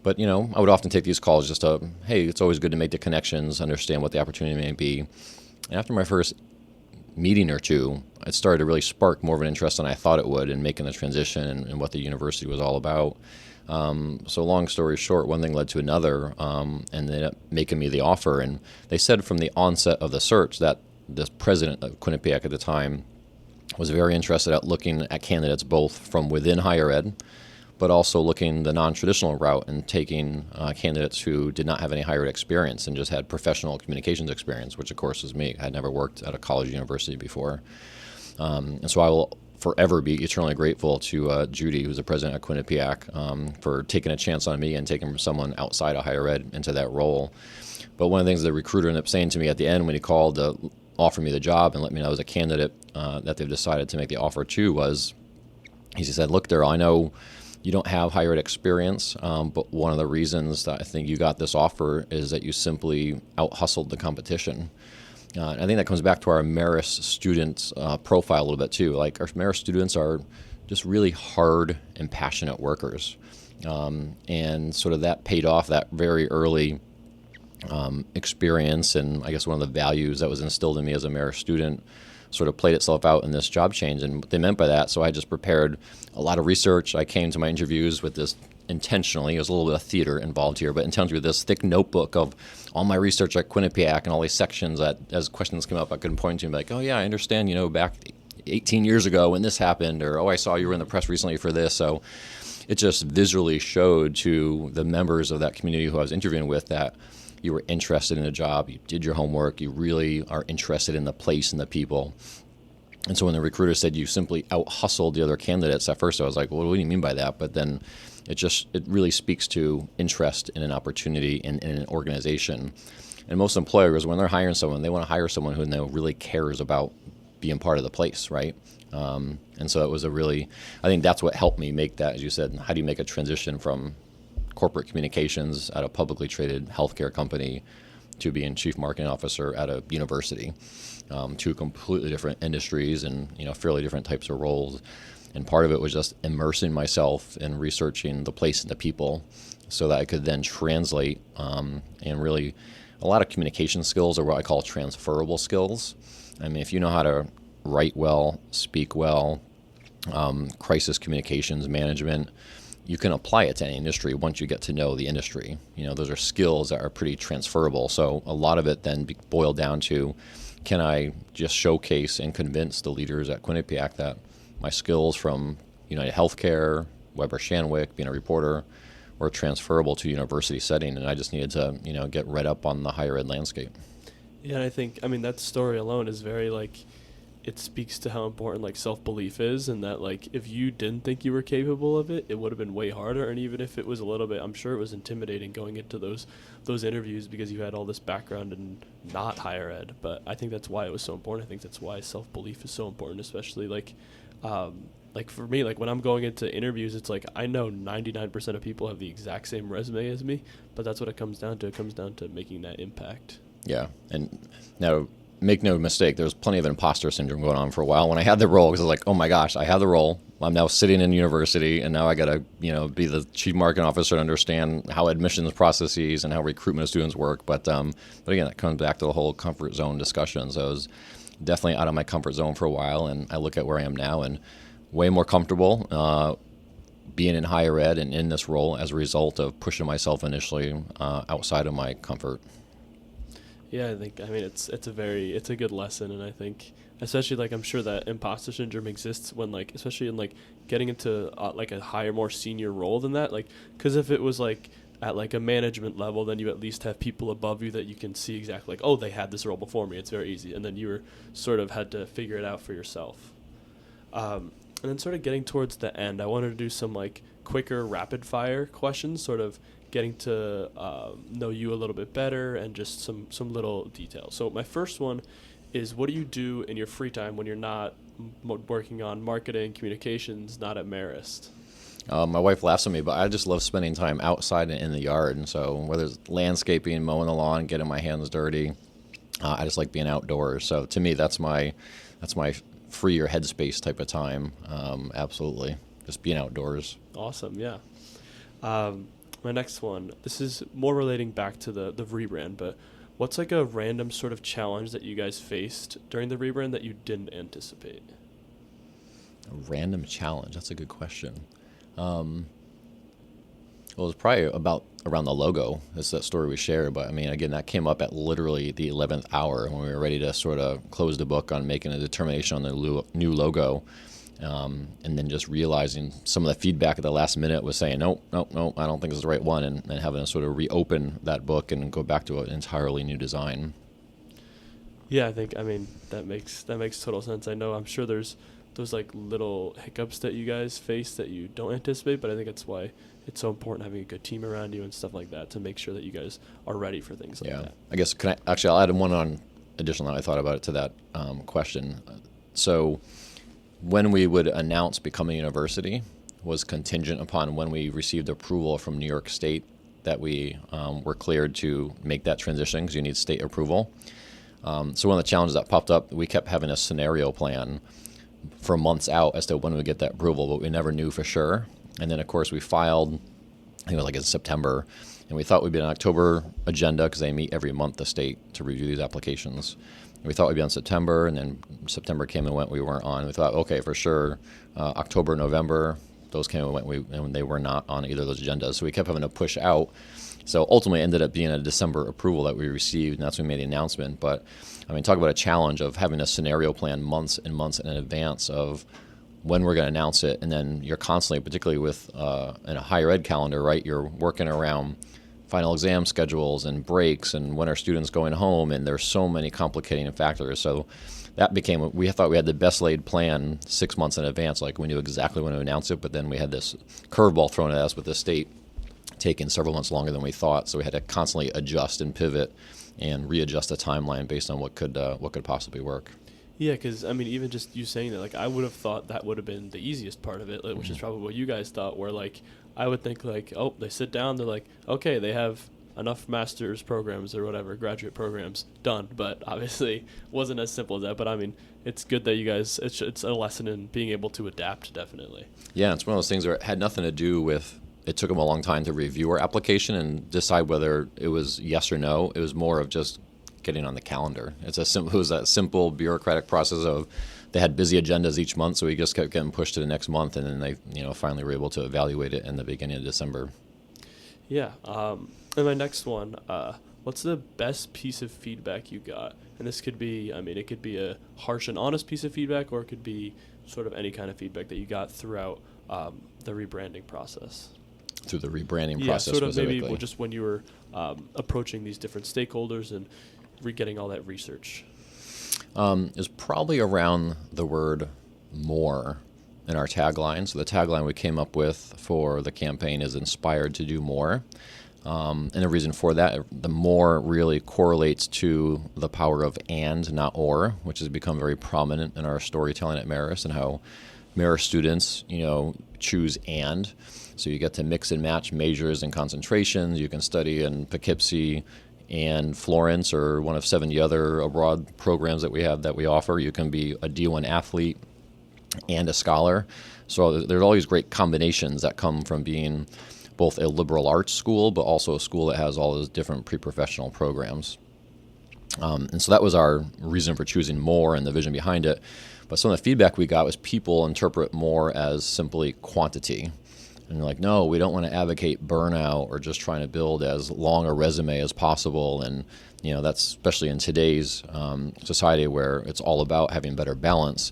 But, I would often take these calls just to, hey, it's always good to make the connections, understand what the opportunity may be. And after my first meeting or two, it started to really spark more of an interest than I thought it would in making the transition and what the university was all about. So long story short, one thing led to another, and they ended up making me the offer. And they said from the onset of the search that the president of Quinnipiac at the time was very interested at looking at candidates both from within higher ed, but also looking the non-traditional route and taking candidates who did not have any higher ed experience and just had professional communications experience, which of course is me. I had never worked at a college or university before. And so I will forever be eternally grateful to Judy, who's the president of Quinnipiac, for taking a chance on me and taking someone outside of higher ed into that role. But one of the things the recruiter ended up saying to me at the end when he called to offer me the job and let me know I was a candidate that they've decided to make the offer to was, he said, look, Daryl, I know you don't have higher ed experience, but one of the reasons that I think you got this offer is that you simply out-hustled the competition. I think that comes back to our Marist students profile a little bit too. Like our Marist students are just really hard and passionate workers. And sort of that paid off, that very early experience, and I guess one of the values that was instilled in me as a Marist student sort of played itself out in this job change. And what they meant by that, so I just prepared a lot of research. I came to my interviews with this intentionally, there's a little bit of theater involved here, but intentionally with this thick notebook of all my research at Quinnipiac and all these sections that as questions came up I could point to and be like, oh yeah, I understand, back 18 years ago when this happened, or oh, I saw you were in the press recently for this. So it just visually showed to the members of that community who I was interviewing with that you were interested in the job, you did your homework, you really are interested in the place and the people. And so when the recruiter said you simply out-hustled the other candidates, at first I was like, well, what do you mean by that? But then it really speaks to interest in an opportunity in an organization. And most employers, when they're hiring someone, they want to hire someone who really cares about being part of the place, right? And so it was I think that's what helped me make that, as you said, how do you make a transition from corporate communications at a publicly traded healthcare company to being chief marketing officer at a university, two completely different industries and fairly different types of roles. And part of it was just immersing myself in researching the place and the people so that I could then translate and really a lot of communication skills are what I call transferable skills. I mean, if you know how to write well, speak well, crisis communications management, you can apply it to any industry once you get to know the industry. Those are skills that are pretty transferable. So a lot of it then boiled down to, can I just showcase and convince the leaders at Quinnipiac that my skills from United Healthcare, Weber Shandwick, being a reporter, were transferable to a university setting, and I just needed to, get read up on the higher ed landscape. Yeah, and I think, that story alone is very, it speaks to how important, self-belief is, and that, if you didn't think you were capable of it, it would have been way harder, and even if it was a little bit, I'm sure it was intimidating going into those interviews because you had all this background in not higher ed, but I think that's why it was so important. I think that's why self-belief is so important, especially, like for me, like when I'm going into interviews, it's like I know 99% of people have the exact same resume as me, but that's what it comes down to. It comes down to making that impact. Yeah, and now make no mistake, there was plenty of imposter syndrome going on for a while when I had the role, because I was like, oh my gosh, I have the role. I'm now sitting in university, and now I got to, be the chief marketing officer and understand how admissions processes and how recruitment of students work. But again, it comes back to the whole comfort zone discussion. So I was definitely out of my comfort zone for a while, and I look at where I am now and way more comfortable being in higher ed and in this role as a result of pushing myself initially outside of my comfort. Yeah, I mean it's a good lesson, and I think especially like I'm sure that imposter syndrome exists when like especially in like getting into like a higher, more senior role than that, like because if it was like at like a management level, then you at least have people above you that you can see exactly like, oh, they had this role before me, it's very easy, and then you were sort of had to figure it out for yourself. And then sort of getting towards the end, I wanted to do some like quicker rapid fire questions, sort of getting to know you a little bit better and just some little details. So my first one is, what do you do in your free time when you're not working on marketing, communications, not at Marist? My wife laughs at me, but I just love spending time outside and in the yard. And so whether it's landscaping, mowing the lawn, getting my hands dirty, I just like being outdoors. So to me, that's my free your headspace type of time. Absolutely. Just being outdoors. Awesome. Yeah. My next one, this is more relating back to the rebrand, but what's like a random sort of challenge that you guys faced during the rebrand that you didn't anticipate? A random challenge? That's a good question. Well, it was probably around the logo. It's that story we shared, but I mean, again, that came up at literally the 11th hour when we were ready to sort of close the book on making a determination on the new logo. And then just realizing some of the feedback at the last minute was saying, nope, I don't think it's the right one, and having to sort of reopen that book and go back to an entirely new design. Yeah, I mean, that makes total sense. I'm sure there's those like little hiccups that you guys face that you don't anticipate, but I think that's why it's so important having a good team around you and stuff like that to make sure that you guys are ready for things like that. I guess I'll add one on additional that I thought about it to that question. So when we would announce becoming a university was contingent upon when we received approval from New York State that we were cleared to make that transition, because you need state approval. So one of the challenges that popped up, we kept having a scenario plan for months out as to when we get that approval, but we never knew for sure. And then, of course, we filed, I think it was like in September, and we thought we'd be an October agenda because they meet every month, the state, to review these applications. And we thought we'd be on September, and then September came and went, we weren't on. We thought, okay, for sure, October, November, those came and went, and they were not on either of those agendas. So we kept having to push out. So ultimately it ended up being a December approval that we received, and that's when we made the announcement. But I mean, talk about a challenge of having a scenario plan months and months in advance of when we're going to announce it. And then you're constantly, particularly with in a higher ed calendar, right, you're working around final exam schedules and breaks and when are students going home, and there's so many complicating factors. So that became, we thought we had the best laid plan 6 months in advance, like we knew exactly when to announce it, but then we had this curveball thrown at us with the state taking several months longer than we thought, so we had to constantly adjust and pivot and readjust the timeline based on what could possibly work. Yeah, because I mean, even just you saying that, like, I would have thought that would have been the easiest part of it, like, which is probably what you guys thought. Where like, I would think like, oh, they sit down, they're like, okay, they have enough master's programs or whatever, graduate programs done. But obviously, wasn't as simple as that. But I mean, it's good that you guys, it's a lesson in being able to adapt, definitely. Yeah, it's one of those things where it had nothing to do with. It took them a long time to review our application and decide whether it was yes or no. It was more of just getting on the calendar. It was that simple bureaucratic process of they had busy agendas each month, so we just kept getting pushed to the next month, and then they finally were able to evaluate it in the beginning of December. Yeah. And my next one, what's the best piece of feedback you got? And this could be, I mean, it could be a harsh and honest piece of feedback, or it could be sort of any kind of feedback that you got throughout the rebranding process. Through the rebranding process, sort of specifically. maybe just when you were approaching these different stakeholders and getting all that research. Is probably around the word more in our tagline. So the tagline we came up with for the campaign is inspired to do more. And the reason for that, the more really correlates to the power of and, not or, which has become very prominent in our storytelling at Marist, and how Marist students, choose and. So you get to mix and match majors and concentrations. You can study in Poughkeepsie and Florence or one of 70 other abroad programs that we offer. You can be a D1 athlete and a scholar. So there's all these great combinations that come from being both a liberal arts school, but also a school that has all those different pre-professional programs. And so that was our reason for choosing more and the vision behind it. But some of the feedback we got was people interpret more as simply quantity. And they're like, no, we don't want to advocate burnout or just trying to build as long a resume as possible. And, that's especially in today's society where it's all about having better balance.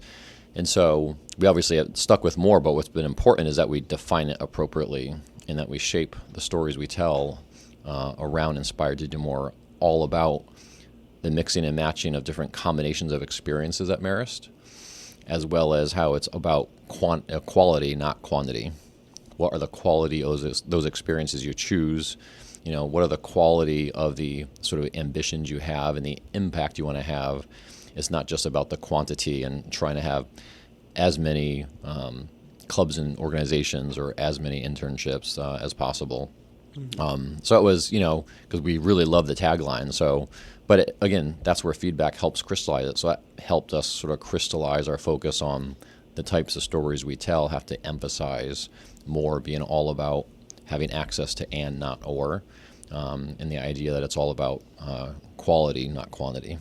And so we obviously have stuck with more, but what's been important is that we define it appropriately and that we shape the stories we tell around Inspired to do more all about the mixing and matching of different combinations of experiences at Marist, as well as how it's about quality, not quantity. What are the quality of those experiences you choose? What are the quality of the sort of ambitions you have and the impact you want to have? It's not just about the quantity and trying to have as many clubs and organizations or as many internships as possible. So it was, because we really love the tagline. But again, that's where feedback helps crystallize it. So that helped us sort of crystallize our focus on the types of stories we tell have to emphasize more being all about having access to and not or, and the idea that it's all about quality, not quantity.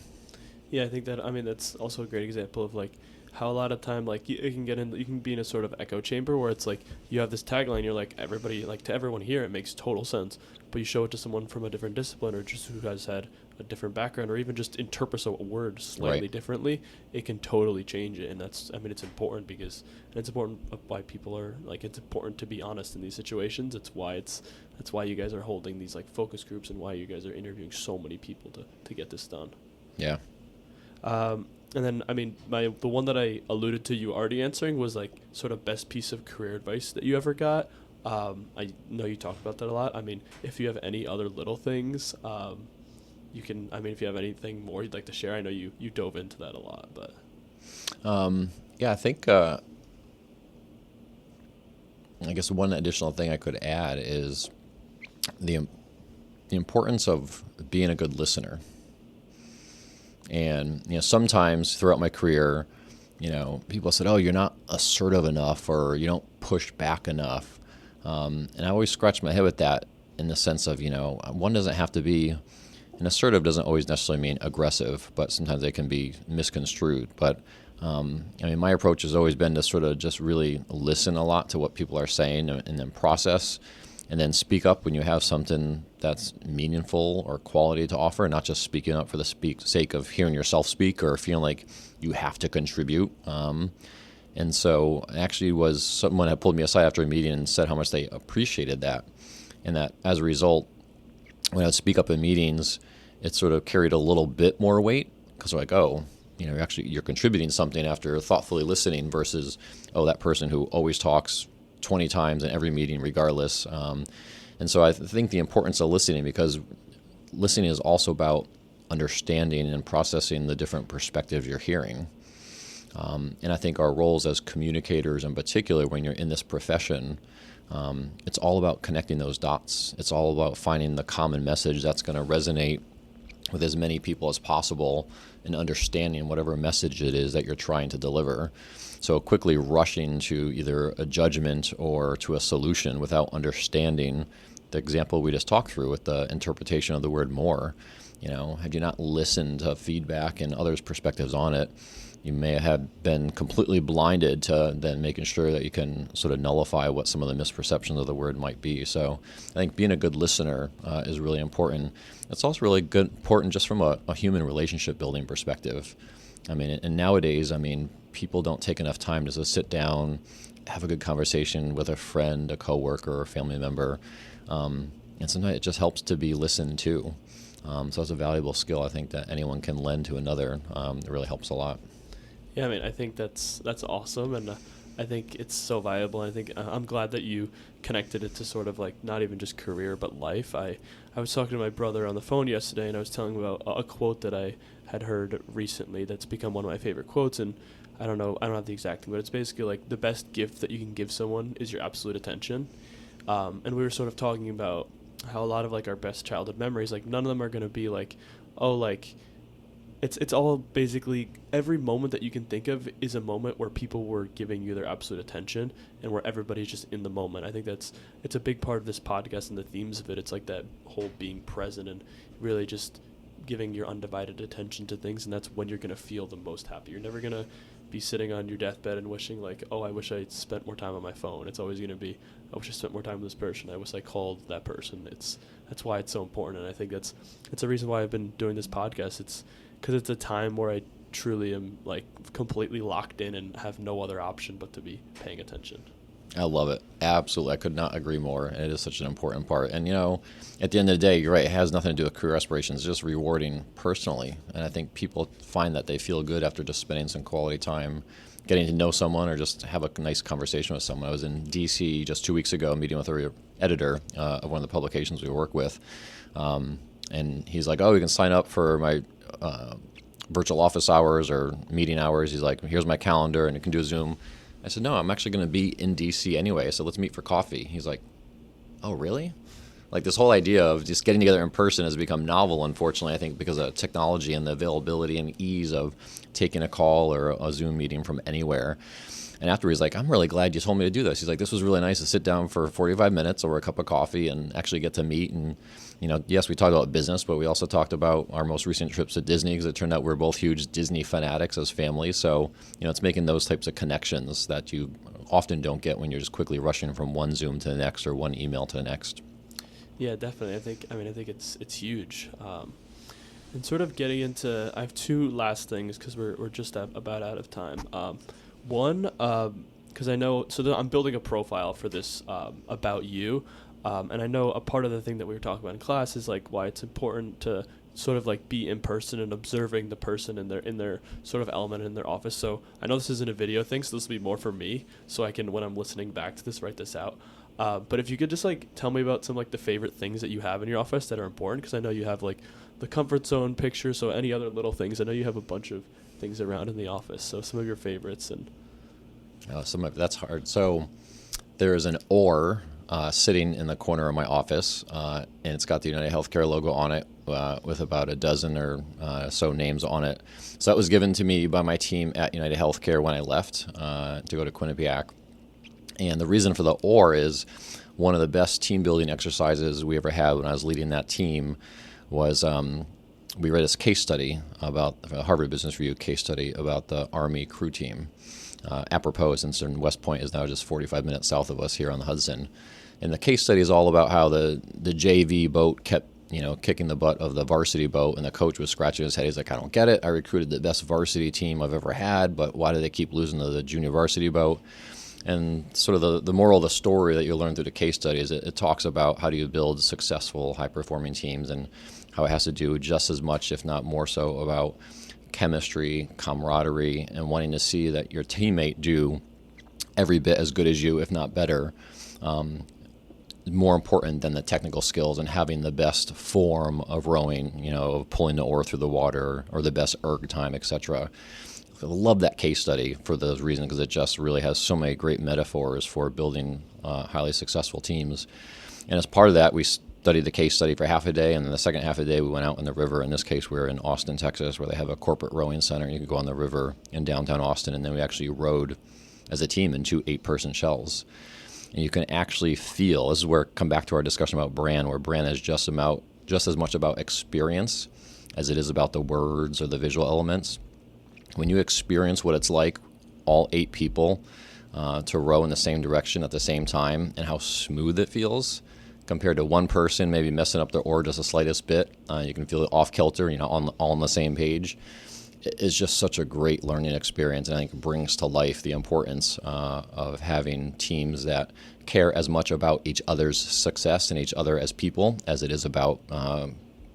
Yeah, I think that's also a great example of like how a lot of time like you can be in a sort of echo chamber where it's like you have this tagline, you're like everybody, like to everyone here it makes total sense, but you show it to someone from a different discipline or just who has had a different background or even just interprets a word slightly differently, it can totally change it. And that's, it's important because it's important why people are like, it's important to be honest in these situations. That's why you guys are holding these like focus groups and why you guys are interviewing so many people to get this done. Yeah. And then, the one that I alluded to you already answering was like sort of best piece of career advice that you ever got. I know you talked about that a lot. If you have any other little things, you can, if you have anything more you'd like to share, I know you dove into that a lot, but. I think, I guess one additional thing I could add is the importance of being a good listener. And, sometimes throughout my career, people said, oh, you're not assertive enough or you don't push back enough. And I always scratch my head with that in the sense of, one doesn't have to be, and assertive doesn't always necessarily mean aggressive, but sometimes they can be misconstrued. But, my approach has always been to sort of just really listen a lot to what people are saying and then process and then speak up when you have something that's meaningful or quality to offer, not just speaking up for the sake of hearing yourself speak or feeling like you have to contribute. And so actually was someone had pulled me aside after a meeting and said how much they appreciated that. And that as a result, when I would speak up in meetings, it sort of carried a little bit more weight because they're like, oh, you're contributing something after thoughtfully listening versus, oh, that person who always talks 20 times in every meeting regardless. And so I think the importance of listening, because listening is also about understanding and processing the different perspectives you're hearing. And I think our roles as communicators in particular, when you're in this profession, it's all about connecting those dots. It's all about finding the common message that's going to resonate with as many people as possible and understanding whatever message it is that you're trying to deliver. So quickly rushing to either a judgment or to a solution without understanding the example we just talked through with the interpretation of the word more. Had you not listened to feedback and others' perspectives on it, you may have been completely blinded to then making sure that you can sort of nullify what some of the misperceptions of the word might be. So I think being a good listener is really important. It's also really important just from a human relationship building perspective. And nowadays, people don't take enough time to just sit down, have a good conversation with a friend, a coworker, or a family member. And sometimes it just helps to be listened to. So it's a valuable skill, I think, that anyone can lend to another. It really helps a lot. Yeah, I think that's awesome, and I think it's so valuable. And I think I'm glad that you connected it to sort of like not even just career but life. I was talking to my brother on the phone yesterday, and I was telling him about a quote that I had heard recently that's become one of my favorite quotes. And I don't have the exact thing, but it's basically like the best gift that you can give someone is your absolute attention. And we were sort of talking about how a lot of like our best childhood memories, like none of them are going to be like, oh, like it's all basically every moment that you can think of is a moment where people were giving you their absolute attention and where everybody's just in the moment. I think it's a big part of this podcast and the themes of it. It's like that whole being present and really just giving your undivided attention to things, and that's when you're going to feel the most happy. You're never going to be sitting on your deathbed and wishing like, oh, I wish I spent more time on my phone. It's always going to be, I wish I spent more time with this person. I wish I called that person. That's why it's so important, and I think it's a reason why I've been doing this podcast. It's because it's a time where I truly am like completely locked in and have no other option but to be paying attention. I love it. Absolutely. I could not agree more. And it is such an important part. And, at the end of the day, you're right, it has nothing to do with career aspirations. It's just rewarding personally. And I think people find that they feel good after just spending some quality time getting to know someone or just have a nice conversation with someone. I was in D.C. just 2 weeks ago meeting with our editor of one of the publications we work with. And he's like, oh, you can sign up for my virtual office hours or meeting hours. He's like, here's my calendar, and you can do a Zoom. I said, no, I'm actually going to be in D.C. anyway, so let's meet for coffee. He's like, oh, really? Like this whole idea of just getting together in person has become novel, unfortunately, I think because of technology and the availability and ease of taking a call or a Zoom meeting from anywhere. And after he's like, I'm really glad you told me to do this. He's like, this was really nice to sit down for 45 minutes over a cup of coffee and actually get to meet. And, yes, we talked about business, but we also talked about our most recent trips to Disney because it turned out we're both huge Disney fanatics as families. So, it's making those types of connections that you often don't get when you're just quickly rushing from one Zoom to the next or one email to the next. Yeah, definitely. I think it's huge. And sort of getting into, I have two last things because we're just about out of time. One, because I know, I'm building a profile for this about you, and I know a part of the thing that we were talking about in class is like why it's important to sort of like be in person and observing the person in their sort of element in their office. So I know this isn't a video thing, so this will be more for me, so I can, when I'm listening back to this, write this out. But if you could just like tell me about some like the favorite things that you have in your office that are important, because I know you have like the comfort zone picture, so any other little things. I know you have a bunch of things around in the office, so some of your favorites. And that's hard. So there is an or sitting in the corner of my office, and it's got the United Healthcare logo on it with about a dozen or so names on it. So that was given to me by my team at United Healthcare when I left to go to Quinnipiac. And the reason for the or is one of the best team building exercises we ever had when I was leading that team was we read this case study about a Harvard Business Review case study about the Army crew team. Apropos, since West Point is now just 45 minutes south of us here on the Hudson. And the case study is all about how the JV boat kept kicking the butt of the varsity boat, and the coach was scratching his head. He's like, I don't get it. I recruited the best varsity team I've ever had, but why do they keep losing to the junior varsity boat? And sort of the moral of the story that you'll learn through the case study is it talks about how do you build successful, high-performing teams, and how it has to do just as much, if not more so, about chemistry, camaraderie, and wanting to see that your teammate do every bit as good as you, if not better, more important than the technical skills and having the best form of rowing, of pulling the oar through the water or the best erg time, etc. I love that case study for those reasons because it just really has so many great metaphors for building highly successful teams. And as part of that, we studied the case study for half a day, and then the second half of the day we went out in the river. In this case, we were in Austin, Texas, where they have a corporate rowing center. You can go on the river in downtown Austin, and then we actually rowed as a team in 2 8-person shells. And you can actually feel, this is where come back to our discussion about brand, where brand is just as much about experience as it is about the words or the visual elements. When you experience what it's like, all 8 people to row in the same direction at the same time, and how smooth it feels compared to one person maybe messing up their oar just the slightest bit, you can feel it off kilter, all on the same page. It's just such a great learning experience, and I think it brings to life the importance of having teams that care as much about each other's success and each other as people as it is about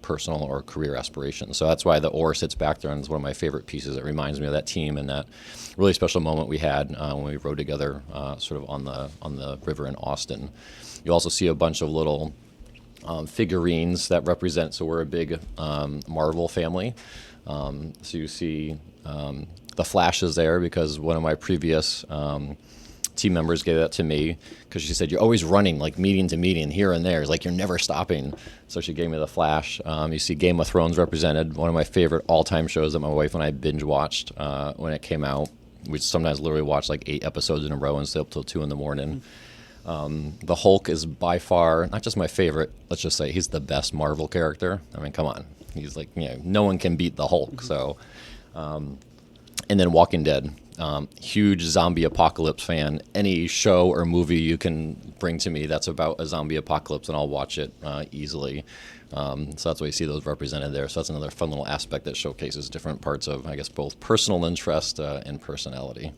personal or career aspirations. So that's why the or sits back there, and it's one of my favorite pieces. It reminds me of that team and that really special moment we had when we rode together sort of on the river in Austin. You also see a bunch of little figurines that represent, so we're a big Marvel family. So you see the Flash is there because one of my previous team members gave that to me because she said, you're always running like meeting to meeting here and there. It's like you're never stopping. So she gave me the Flash. You see Game of Thrones represented, one of my favorite all-time shows that my wife and I binge watched when it came out. We sometimes literally watch like 8 episodes in a row and stay up till 2 in the morning. The Hulk is by far not just my favorite, let's just say he's the best Marvel character. I mean, come on. He's like, no one can beat the Hulk. So, and then Walking Dead. Huge zombie apocalypse fan. Any show or movie you can bring to me that's about a zombie apocalypse, and I'll watch it easily. So that's why you see those represented there. So that's another fun little aspect that showcases different parts of, I guess, both personal interest and personality.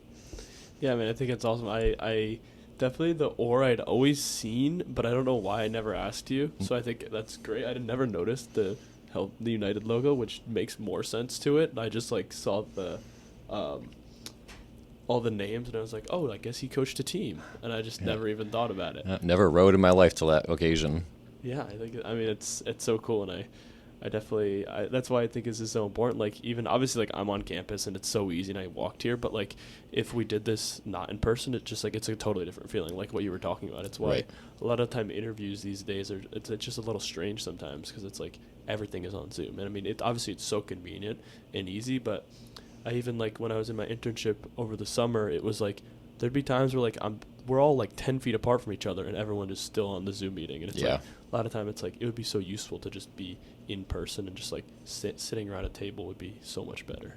Yeah, I mean, I think it's awesome. I definitely the or I'd always seen, but I don't know why I never asked you. So I think that's great. I never noticed the United logo, which makes more sense to it. I just like saw the all the names, and I was like, oh, I guess he coached a team, and I just never even thought about it. Never rode in my life till that occasion. Yeah, I mean, it's so cool, and I definitely, that's why I think this is so important. Like, even obviously, like, I'm on campus and it's so easy and I walked here, but like, if we did this not in person, it's just like, it's a totally different feeling, like what you were talking about. It's why a lot of time interviews these days it's just a little strange sometimes, because it's like everything is on Zoom. And I mean, obviously it's so convenient and easy, but I even, like, when I was in my internship over the summer, it was like, there'd be times where like we're all like 10 feet apart from each other and everyone is still on the Zoom meeting. And it's like, a lot of time it's like, it would be so useful to just be in person, and just like sitting around a table would be so much better.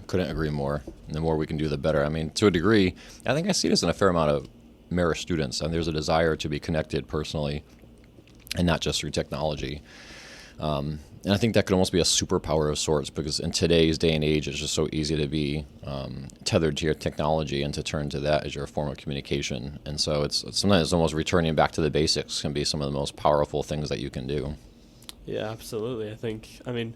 Couldn't agree more. And the more we can do, the better. I mean, to a degree, I think I see this in a fair amount of Marist students, and there's a desire to be connected personally and not just through technology. And I think that could almost be a superpower of sorts, because in today's day and age, it's just so easy to be tethered to your technology and to turn to that as your form of communication. And so it's sometimes almost returning back to the basics can be some of the most powerful things that you can do. Yeah, absolutely. I mean,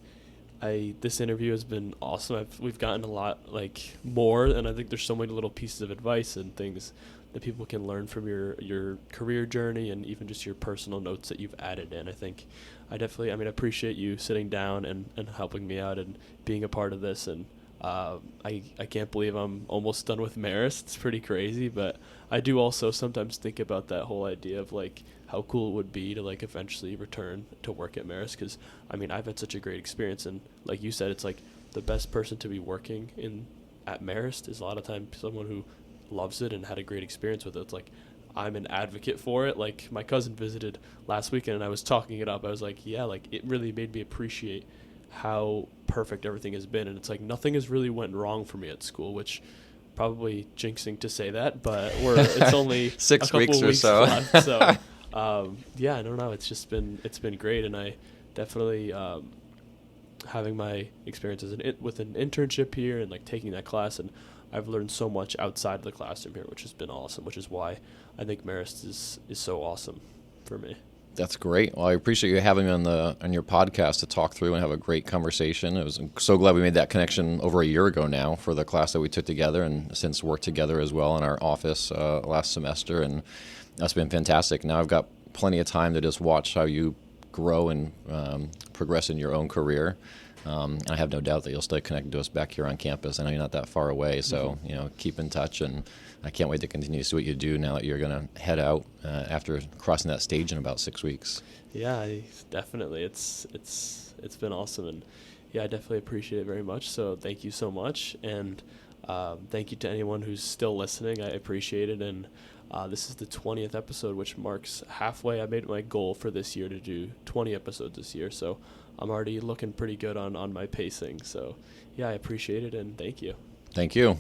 this interview has been awesome. We've gotten a lot like more, and I think there's so many little pieces of advice and things that people can learn from your career journey, and even just your personal notes that you've added in. I appreciate you sitting down and helping me out and being a part of this. And I can't believe I'm almost done with Marist. It's pretty crazy, but I do also sometimes think about that whole idea of like how cool it would be to like eventually return to work at Marist, because I mean, I've had such a great experience, and like you said, it's like the best person to be working at Marist is a lot of times someone who loves it and had a great experience with it. It's like, I'm an advocate for it. Like, my cousin visited last weekend and I was talking it up. I was like, yeah, like it really made me appreciate how perfect everything has been. And it's like, nothing has really went wrong for me at school, which probably jinxing to say that, but it's only 6 a couple weeks weeks or so. left. So, yeah, I don't know. It's been great. And I definitely, having my experiences with an internship here and like taking that class, and I've learned so much outside of the classroom here, which has been awesome, which is why I think Marist is so awesome for me. That's great. Well, I appreciate you having me on your podcast to talk through and have a great conversation. I was so glad we made that connection over a year ago now for the class that we took together, and since worked together as well in our office last semester, and that's been fantastic. Now I've got plenty of time to just watch how you grow and progress in your own career. And I have no doubt that you'll stay connected to us back here on campus. I know you're not that far away, so keep in touch, and I can't wait to continue to see what you do now that you're going to head out after crossing that stage in about 6 weeks. Yeah, definitely. It's been awesome, and yeah, I definitely appreciate it very much. So thank you so much, and thank you to anyone who's still listening. I appreciate it, and this is the 20th episode, which marks halfway. I made my goal for this year to do 20 episodes this year, so I'm already looking pretty good on my pacing. So, yeah, I appreciate it, and thank you. Thank you.